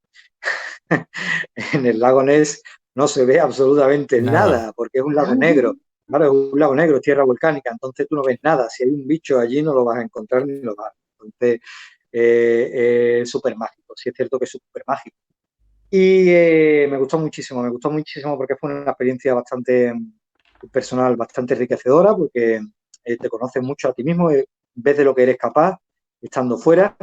el lago Ness no se ve absolutamente nada, porque es un lago negro. Claro, es un lago negro, es tierra volcánica, entonces tú no ves nada. Si hay un bicho allí, no lo vas a encontrar ni lo vas a ver. Entonces, es súper mágico. Sí es cierto que es súper mágico. Y me gustó muchísimo porque fue una experiencia bastante personal, bastante enriquecedora, porque te conoces mucho a ti mismo, ves de lo que eres capaz estando fuera.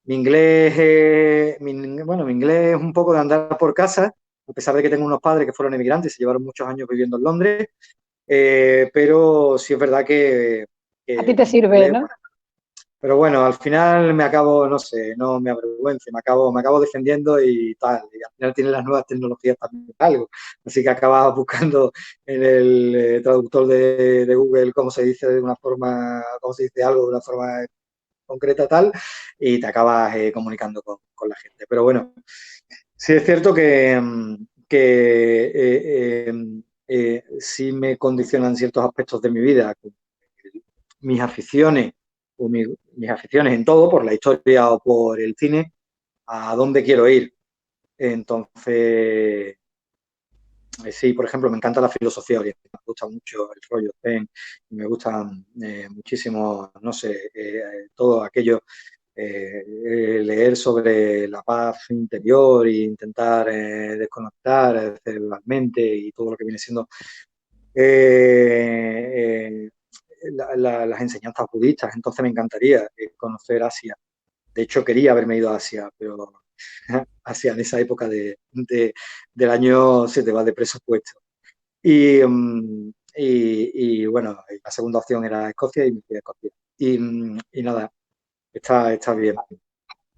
Mi inglés, mi inglés es un poco de andar por casa, a pesar de que tengo unos padres que fueron emigrantes, se llevaron muchos años viviendo en Londres, pero sí es verdad A ti que te mi sirve, inglés, ¿no? bueno, pero bueno, al final me acabo, no sé, no me avergüenzo, me acabo defendiendo y tal. Y al final tienen las nuevas tecnologías también algo. Así que acabas buscando en el traductor de Google cómo se dice de una forma, cómo se dice algo de una forma concreta tal, y te acabas comunicando con la gente. Pero bueno, Sí, es cierto que sí me condicionan ciertos aspectos de mi vida, mis aficiones mis aficiones en todo, por la historia o por el cine, a dónde quiero ir. Entonces, sí, por ejemplo, me encanta la filosofía oriental, me gusta mucho el rollo zen, me gustan muchísimo, no sé, todo aquello, leer sobre la paz interior e intentar desconectar cerebralmente y todo lo que viene siendo eh, las enseñanzas budistas. Entonces me encantaría conocer Asia. De hecho, quería haberme ido a Asia, pero Asia en esa época del año se te va de presupuesto. Y bueno, la segunda opción era Escocia y me fui a Escocia. Y nada, está bien.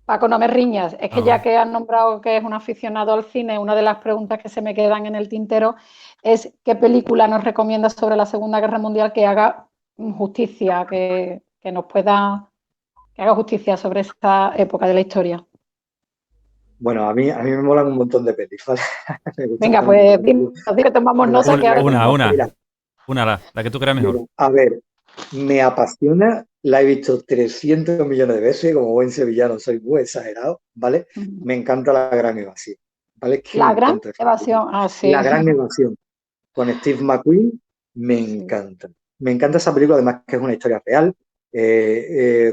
Paco, no me riñas. Es que Ah, ya que has nombrado que es un aficionado al cine, una de las preguntas que se me quedan en el tintero es ¿qué película nos recomiendas sobre la Segunda Guerra Mundial que haga justicia, que nos pueda, que haga justicia sobre esta época de la historia? Bueno, a mí me molan un montón de pelis, ¿vale? Me gustan Venga, un pues montón dinos, que tomamos de la nota que Segunda ahora Guerra una, mismo. Mundial. una, Mira, una, la que tú creas mejor. a ver, me apasiona, la he visto 300 millones de veces, como buen sevillano soy muy exagerado, ¿vale? Me encanta La Gran Evasión, ¿vale? Es que me La gran encanta esa película. evasión. Ah, La sí. Gran Evasión, con Steve McQueen, me Sí. encanta. Me encanta esa película, además que es una historia real,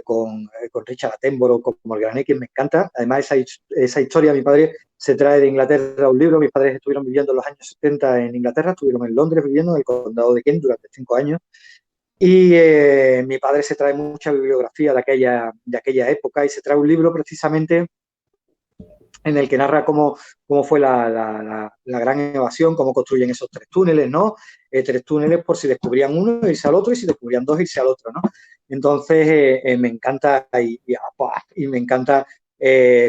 con Richard Attenborough como el Gran X, me encanta. Además, esa historia, mi padre se trae de Inglaterra un libro, mis padres estuvieron viviendo en los años 70 en Inglaterra, estuvieron en Londres viviendo en el condado de Kent durante 5 años. Y mi padre se trae mucha bibliografía de aquella época y se trae un libro precisamente en el que narra cómo fue la gran evasión, cómo construyen esos 3 túneles, ¿no? 3 túneles por si descubrían uno, irse al otro, y si descubrían 2, irse al otro, ¿no? Entonces, me encanta, y me encanta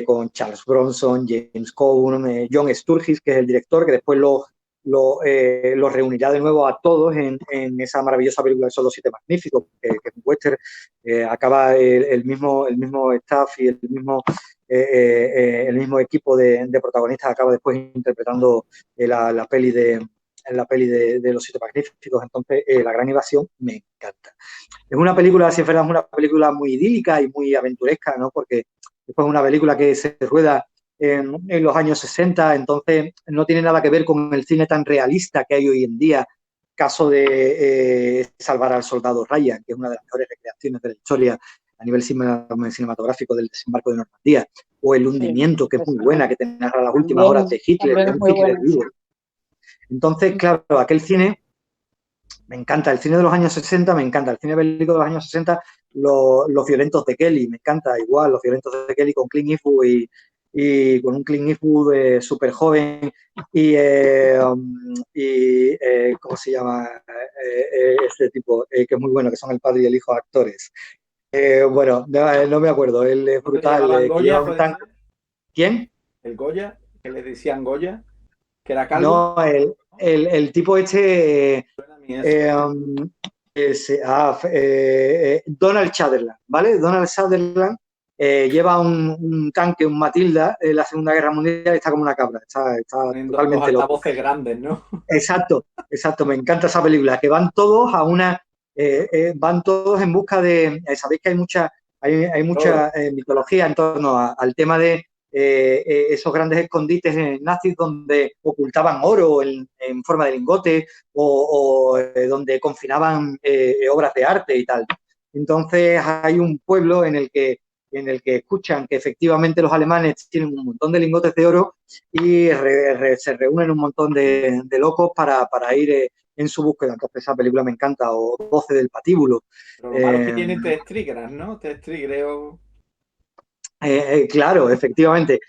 con Charles Bronson, James Coburn, John Sturges, que es el director, que después lo reunirá de nuevo a todos en esa maravillosa película que son Los Siete Magníficos, que es un western. Acaba el mismo staff y el mismo equipo de protagonistas acaba después interpretando la peli de Los Siete Magníficos. Entonces, La Gran Evasión me encanta. Es una película, si es verdad, es una película muy idílica y muy aventuresca, ¿no? Porque después es una película que se rueda en los años 60, entonces no tiene nada que ver con el cine tan realista que hay hoy en día. Caso de Salvar al Soldado Ryan, que es una de las mejores recreaciones de la historia a nivel cinematográfico del desembarco de Normandía, o El Sí, Hundimiento, que es muy buena, que te narra las últimas horas también, de Hitler, también de es un muy Hitler buena. vivo. Entonces, claro, aquel cine me encanta. El cine de los años 60 me encanta. El cine bélico de los años 60, los violentos de Kelly, me encanta igual, los violentos de Kelly con Clint Eastwood y con un Clint Eastwood súper joven ¿cómo se llama? Este tipo, que es muy bueno, que son el padre y el hijo actores. Bueno, no me acuerdo, él es ¿No te brutal, llamaban que Goya, lleva un puede tanque. ser? ¿Quién? El Goya, que le decían Goya, que era calvo. No, el tipo este... Suena a mí eso. Eh, Donald Sutherland, ¿vale? Donald Sutherland lleva un tanque, un Matilda, en la Segunda Guerra Mundial, y está como una cabra, está Poniendo los totalmente loco. altavoces grandes, ¿no? Exacto, me encanta esa película, que van todos van todos en busca de, sabéis que hay mucha mitología en torno al tema de esos grandes escondites nazis donde ocultaban oro en forma de lingote o donde confinaban obras de arte y tal. Entonces hay un pueblo en el que escuchan que efectivamente los alemanes tienen un montón de lingotes de oro y se reúnen un montón de locos para ir en su búsqueda. Entonces esa película me encanta, o 12 del patíbulo. Pero lo malo es que tiene tres triggers, ¿no? Tres triggers. Claro, efectivamente.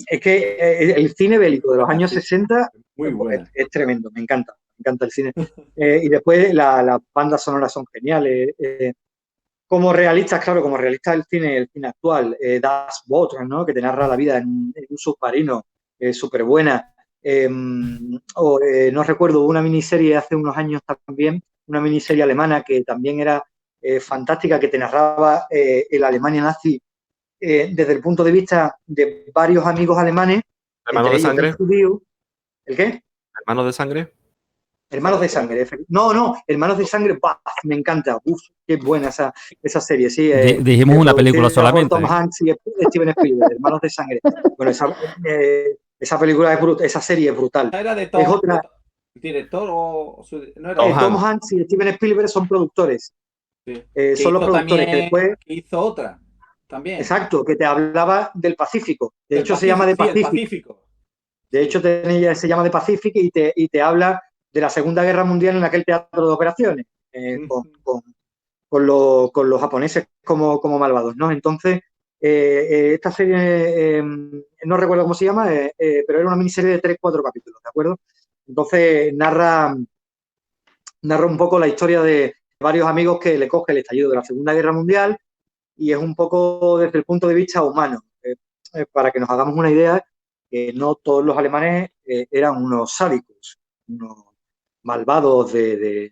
Es que el cine bélico de los años 60 Muy buena. es tremendo, me encanta el cine. Y después las bandas sonoras son geniales. Como realistas, claro, como realista el cine actual, Das Boot, ¿no? Que te narra la vida en un submarino, súper buena. No recuerdo, una miniserie hace unos años también, una miniserie alemana que también era fantástica, que te narraba el Alemania nazi desde el punto de vista de varios amigos alemanes ¿Hermanos de sangre? Un judío. ¿El qué? ¿Hermanos de sangre? Hermanos de sangre. No, Hermanos de sangre, ¡bah! Me encanta. Uf, qué buena esa serie, sí. Dijimos una película solamente. Tom Hanks y Steven Spielberg, Hermanos de sangre. Bueno, esa película es brutal, esa serie es brutal. ¿Era de Tom, es otra... director o no era Tom Hanks y Steven Spielberg son productores. Sí. Son los productores también, que después... hizo otra también. Exacto, que te hablaba del Pacífico. De hecho, se llama de de Pacífico. De hecho, se llama de Pacífico y te habla de la Segunda Guerra Mundial en aquel teatro de operaciones, con los japoneses como malvados, ¿no? Entonces, esta serie, no recuerdo cómo se llama, pero era una miniserie de 3-4 capítulos, ¿de acuerdo? Entonces, narra un poco la historia de varios amigos que le coge el estallido de la Segunda Guerra Mundial y es un poco desde el punto de vista humano. Para que nos hagamos una idea, no todos los alemanes eran unos sádicos, unos malvados de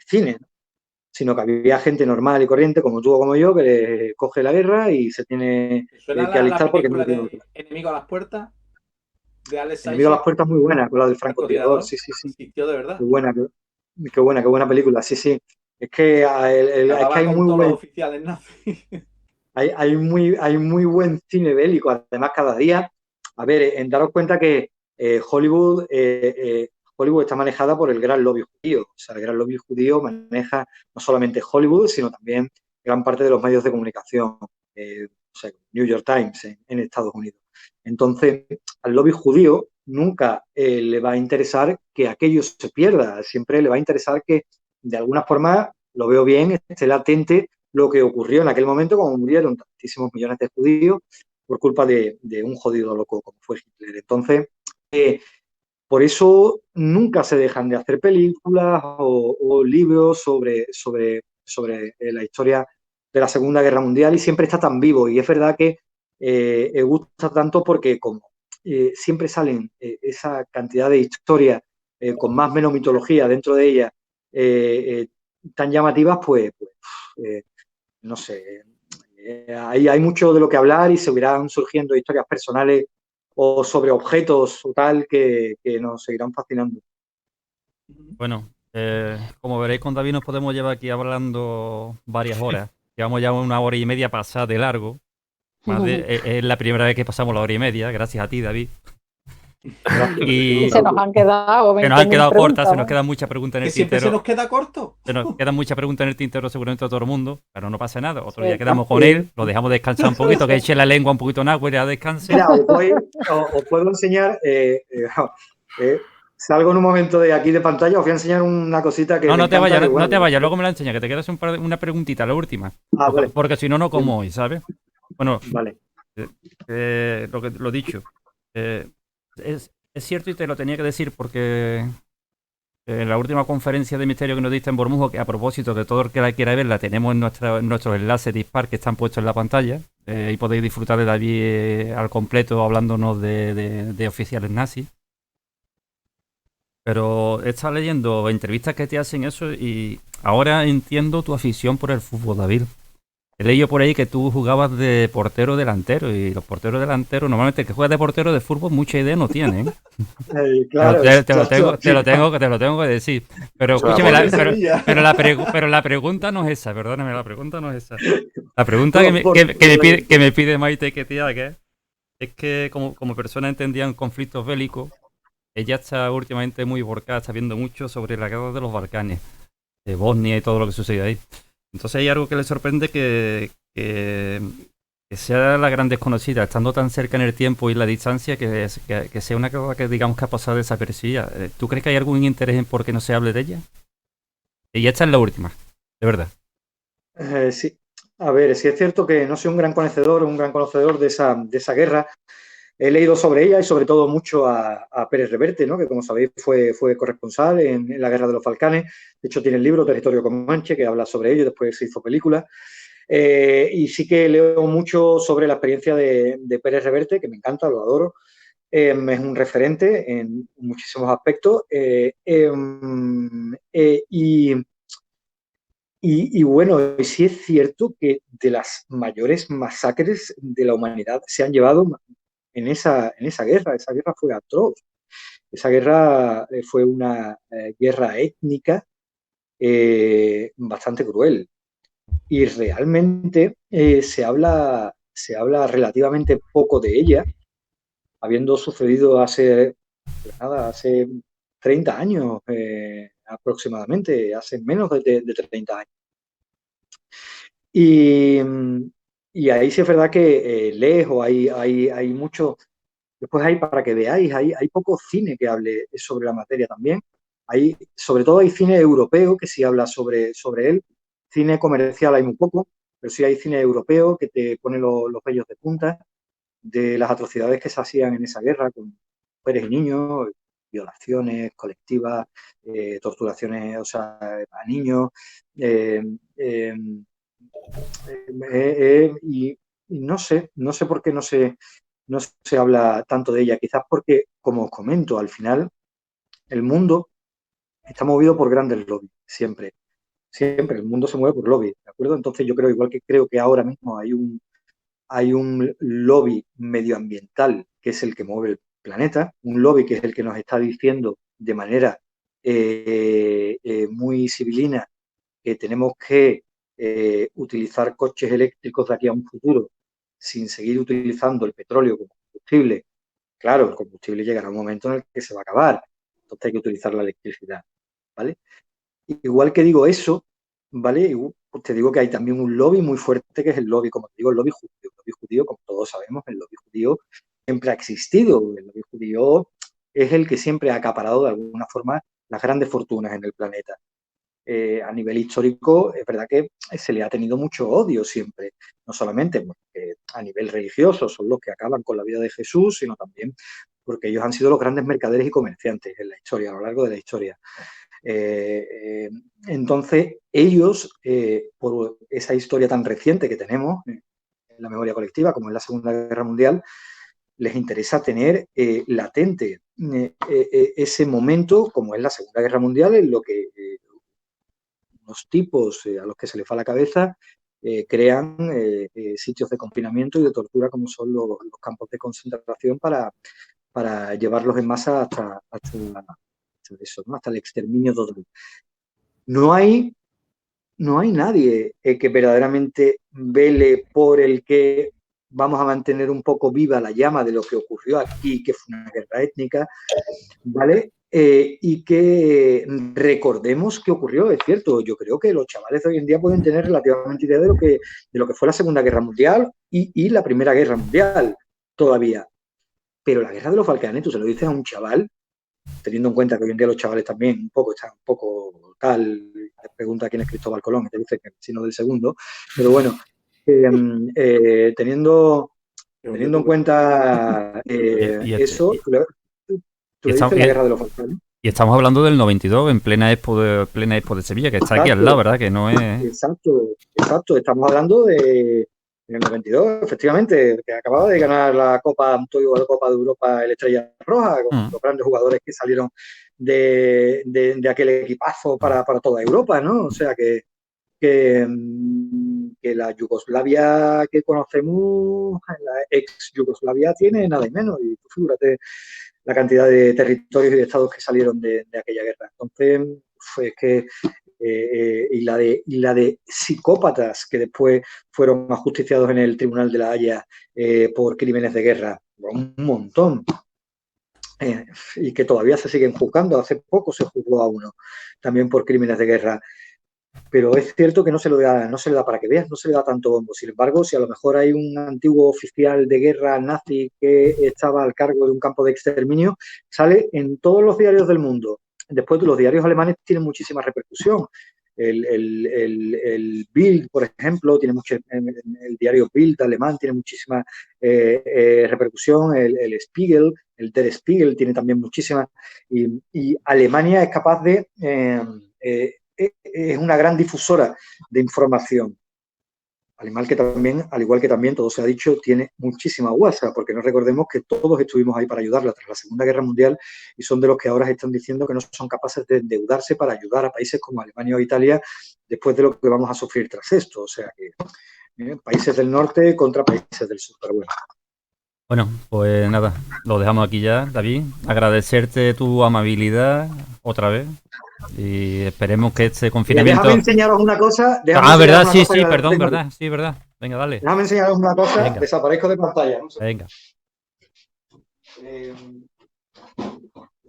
cine, ¿no? Sino que había gente normal y corriente, como tú o como yo, que le coge la guerra y se tiene que alistar porque no tiene otra. ¿Enemigo a las puertas? De Alex Enemigo a las puertas, muy buena, con la del francotirador, sí. Existió de verdad. Qué buena película, sí. Es que hay muy todos buen... los oficiales nazis. Hay muy buen cine bélico, además cada día. A ver, daros cuenta que Hollywood está manejada por el gran lobby judío. O sea, el gran lobby judío maneja no solamente Hollywood, sino también gran parte de los medios de comunicación, o sea, New York Times en Estados Unidos. Entonces, al lobby judío nunca le va a interesar que aquello se pierda. Siempre le va a interesar que, de alguna forma, lo veo bien, esté latente lo que ocurrió en aquel momento, como murieron tantísimos millones de judíos por culpa de un jodido loco como fue Hitler. Entonces, por eso nunca se dejan de hacer películas o libros sobre la historia de la Segunda Guerra Mundial y siempre está tan vivo. Y es verdad que gusta tanto porque como siempre salen esa cantidad de historias con más o menos mitología dentro de ellas tan llamativas, pues no sé, hay mucho de lo que hablar y seguirán surgiendo historias personales o sobre objetos o tal que nos seguirán fascinando. Bueno, como veréis con David nos podemos llevar aquí hablando varias horas. Llevamos ya 1 hora y media pasada de largo. Es la primera vez que pasamos la 1 hora y media, gracias a ti, David. Y se nos han quedado cortas, se nos quedan muchas preguntas en el tintero. ¿Se nos queda corto? Se nos quedan muchas preguntas en el tintero seguramente a todo el mundo, pero no pasa nada. Otro día quedamos con él, lo dejamos descansar un poquito, que eche la lengua un poquito en agua y ya descanse. Mira, os puedo enseñar, salgo en un momento de aquí de pantalla, os voy a enseñar una cosita que no te vayas, luego me la enseñas, que te quedas una preguntita, la última. Vale. Porque si no como hoy, ¿sabes? Bueno, vale. Lo dicho, es cierto y te lo tenía que decir porque en la última conferencia de misterio que nos diste en Bormujo, que a propósito de todo el que la quiera ver, la tenemos en nuestros enlaces dispar que están puestos en la pantalla y podéis disfrutar de David al completo hablándonos de oficiales nazis. Pero he estado leyendo entrevistas que te hacen eso y ahora entiendo tu afición por el fútbol, David. He leído por ahí que tú jugabas de portero delantero y los porteros delanteros, normalmente el que juega de portero de fútbol mucha idea no tienen. Claro, te lo tengo que decir. Pero escúchame, pero la pregunta no es esa, perdóname, la pregunta no es esa. La pregunta que me pide Maite que te haga es que como persona entendida en conflictos bélicos, ella está últimamente muy volcada, está viendo mucho sobre la guerra de los Balcanes, de Bosnia y todo lo que sucede ahí. Entonces hay algo que le sorprende que sea la gran desconocida, estando tan cerca en el tiempo y la distancia, que sea una cosa que digamos que ha pasado desapercibida. ¿Tú crees que hay algún interés en por qué no se hable de ella? Y esta es la última, de verdad. Sí. A ver, sí es cierto que no soy un gran conocedor de esa guerra. He leído sobre ella y sobre todo mucho a Pérez Reverte, ¿no? Que como sabéis fue corresponsal en la guerra de los Balcanes. De hecho tiene el libro Territorio Comanche que habla sobre ello, después se hizo película. Y sí que leo mucho sobre la experiencia de Pérez Reverte, que me encanta, lo adoro. Es un referente en muchísimos aspectos. Y bueno, sí es cierto que de las mayores masacres de la humanidad se han llevado en esa guerra. Esa guerra fue atroz. Esa guerra fue una guerra étnica bastante cruel. Y realmente se habla relativamente poco de ella, habiendo sucedido hace 30 años aproximadamente, hace menos de 30 años. Y ahí sí es verdad que lejos hay mucho. Después para que veáis, hay poco cine que hable sobre la materia también. Sobre todo hay cine europeo que sí habla sobre él. Cine comercial hay muy poco, pero sí hay cine europeo que te pone los vellos de punta de las atrocidades que se hacían en esa guerra con mujeres y niños, violaciones colectivas, torturaciones, o sea, a niños. Y no sé por qué no se habla tanto de ella, quizás porque, como os comento, al final el mundo está movido por grandes lobbies, siempre el mundo se mueve por lobbies, ¿de acuerdo? Entonces yo creo que ahora mismo hay un lobby medioambiental que es el que mueve el planeta, un lobby que es el que nos está diciendo de manera muy civilina que tenemos que utilizar coches eléctricos de aquí a un futuro sin seguir utilizando el petróleo como combustible. Claro, el combustible llegará un momento en el que se va a acabar, entonces hay que utilizar la electricidad, ¿vale? Igual que digo eso, ¿vale? Pues te digo que hay también un lobby muy fuerte que es el lobby, como te digo, el lobby judío. El lobby judío, como todos sabemos, el lobby judío siempre ha existido. El lobby judío es el que siempre ha acaparado de alguna forma las grandes fortunas en el planeta. A nivel histórico, es verdad que se le ha tenido mucho odio siempre, no solamente porque a nivel religioso son los que acaban con la vida de Jesús, sino también porque ellos han sido los grandes mercaderes y comerciantes en la historia, a lo largo de la historia. Entonces, ellos, por esa historia tan reciente que tenemos en la memoria colectiva, como es la Segunda Guerra Mundial, les interesa tener latente ese momento, como es la Segunda Guerra Mundial, en lo que unos tipos a los que se les va la cabeza crean sitios de confinamiento y de tortura como son los campos de concentración para llevarlos en masa hasta eso, ¿no? Hasta el exterminio total. No hay nadie que verdaderamente vele por el que vamos a mantener un poco viva la llama de lo que ocurrió aquí, que fue una guerra étnica, ¿vale? Y que recordemos qué ocurrió. Es cierto, yo creo que los chavales de hoy en día pueden tener relativamente idea de lo que fue la Segunda Guerra Mundial y la Primera Guerra Mundial todavía. Pero la Guerra de los Balcanes, tú se lo dices a un chaval, teniendo en cuenta que hoy en día los chavales también están un poco tal, te pregunta quién es Cristóbal Colón y te dice que es vecino del segundo, pero bueno, teniendo en cuenta eso, tú le dices la Guerra de los Balcanes. Y estamos hablando del 92, en plena Expo de Sevilla, que está aquí al lado, ¿verdad? Que no es... Exacto. Estamos hablando en el 92, efectivamente, que acababa de ganar la Copa de Europa el Estrella Roja, con los grandes jugadores que salieron de aquel equipazo para toda Europa, ¿no? O sea que la Yugoslavia que conocemos, la ex Yugoslavia, tiene nada y menos. Y tú figúrate la cantidad de territorios y de estados que salieron de aquella guerra. Entonces, fue que y la de psicópatas que después fueron ajusticiados en el Tribunal de la Haya por crímenes de guerra, un montón. Y que todavía se siguen juzgando. Hace poco se juzgó a uno también por crímenes de guerra. Pero es cierto que no se le da para que veas, no se le da tanto bombo. Sin embargo, si a lo mejor hay un antiguo oficial de guerra nazi que estaba al cargo de un campo de exterminio, sale en todos los diarios del mundo. Después, los diarios alemanes tienen muchísima repercusión. El Bild, por ejemplo, tiene mucho, el diario Bild alemán tiene muchísima repercusión. El Spiegel, el Der Spiegel, tiene también muchísima. Y Alemania es capaz de... es una gran difusora de información. Al igual que también, todo se ha dicho, tiene muchísima guasa, porque no recordemos que todos estuvimos ahí para ayudarla tras la Segunda Guerra Mundial y son de los que ahora están diciendo que no son capaces de endeudarse para ayudar a países como Alemania o Italia después de lo que vamos a sufrir tras esto. O sea que países del norte contra países del sur. Pero bueno. Bueno, pues nada, lo dejamos aquí ya, David. Agradecerte tu amabilidad otra vez y esperemos que este confinamiento... Déjame enseñaros una cosa. Ah, verdad, sí, sí, perdón, verdad, sí, verdad. Venga, dale. Déjame enseñaros una cosa. Venga. Desaparezco de pantalla. ¿No? Venga.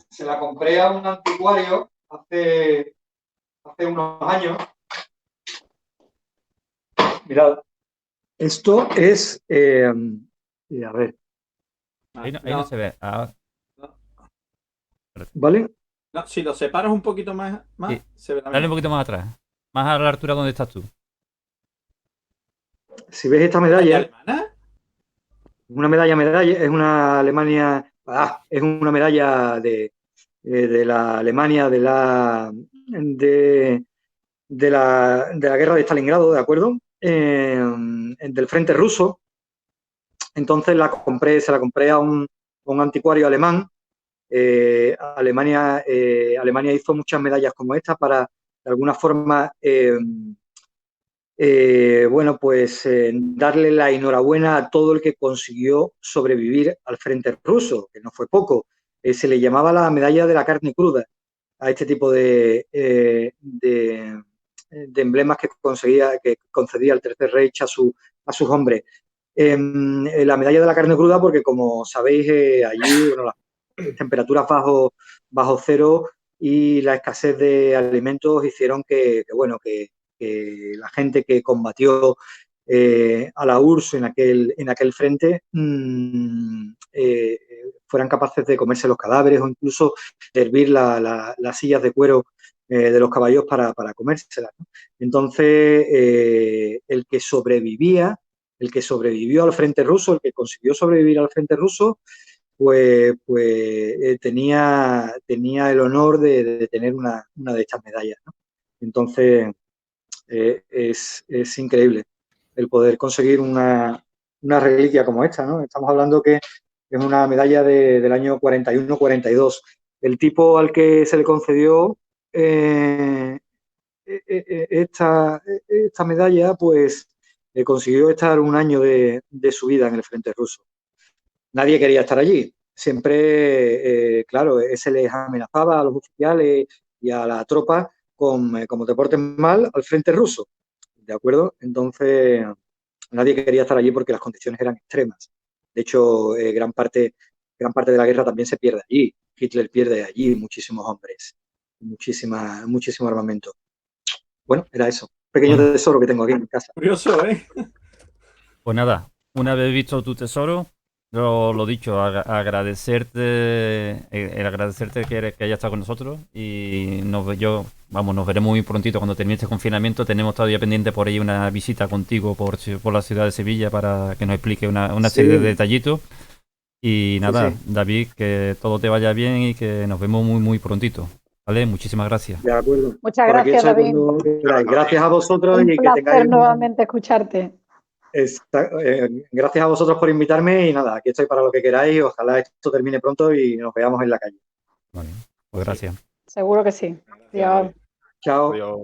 Se la compré a un anticuario hace unos años. Mirad, esto es... a ver, Ahí no se ve. Ah, ¿vale? No, si lo separas un poquito más, sí. se verá Dale un mejor. poquito más atrás. Más a la altura donde estás tú. Si ves esta ¿Medalla medalla, alemana? una medalla, es una Alemania, es una medalla de la Alemania de la guerra de Stalingrado, ¿de acuerdo? Del frente ruso. Entonces se la compré a un anticuario alemán. Alemania hizo muchas medallas como esta para, de alguna forma, bueno, pues darle la enhorabuena a todo el que consiguió sobrevivir al frente ruso, que no fue poco. Se le llamaba la medalla de la carne cruda a este tipo de emblemas que concedía el Tercer Reich a sus hombres. La medalla de la carne cruda, porque como sabéis, allí, bueno, las temperaturas bajo cero y la escasez de alimentos hicieron que la gente que combatió a la URSS en aquel frente fueran capaces de comerse los cadáveres o incluso de hervir las sillas de cuero de los caballos para comérselas, ¿no? Entonces, el que sobrevivió al frente ruso, el que consiguió sobrevivir al frente ruso, tenía el honor de tener una de estas medallas, ¿no? Entonces, es increíble el poder conseguir una reliquia como esta, ¿no? Estamos hablando que es una medalla del año 41-42. El tipo al que se le concedió esta medalla, pues consiguió estar un año de su vida en el frente ruso. Nadie quería estar allí. Siempre, claro, se les amenazaba a los oficiales y a la tropa con, como te portes mal, al frente ruso. ¿De acuerdo? Entonces, nadie quería estar allí porque las condiciones eran extremas. De hecho, gran parte de la guerra también se pierde allí. Hitler pierde allí muchísimos hombres, muchísimo armamento. Bueno, era eso. Pequeño tesoro que tengo aquí en casa. Curioso, ¿eh? Pues nada, una vez visto tu tesoro, lo dicho, agradecerte, el agradecerte que hayas estado con nosotros y nos veremos muy prontito cuando termine este confinamiento. Tenemos todavía pendiente por ahí una visita contigo por la ciudad de Sevilla para que nos explique una serie de detallitos. Y nada, Sí. David, que todo te vaya bien y que nos vemos muy prontito. ¿Vale? Muchísimas gracias. De acuerdo. Muchas Por aquí gracias, estoy David. cuando queráis. Gracias a vosotros Un y que tengáis placer nuevamente escucharte. gracias a vosotros por invitarme y nada, aquí estoy para lo que queráis. Ojalá esto termine pronto y nos veamos en la calle. Vale, pues gracias. Seguro que sí. Gracias, Adiós. David. Chao. Adiós.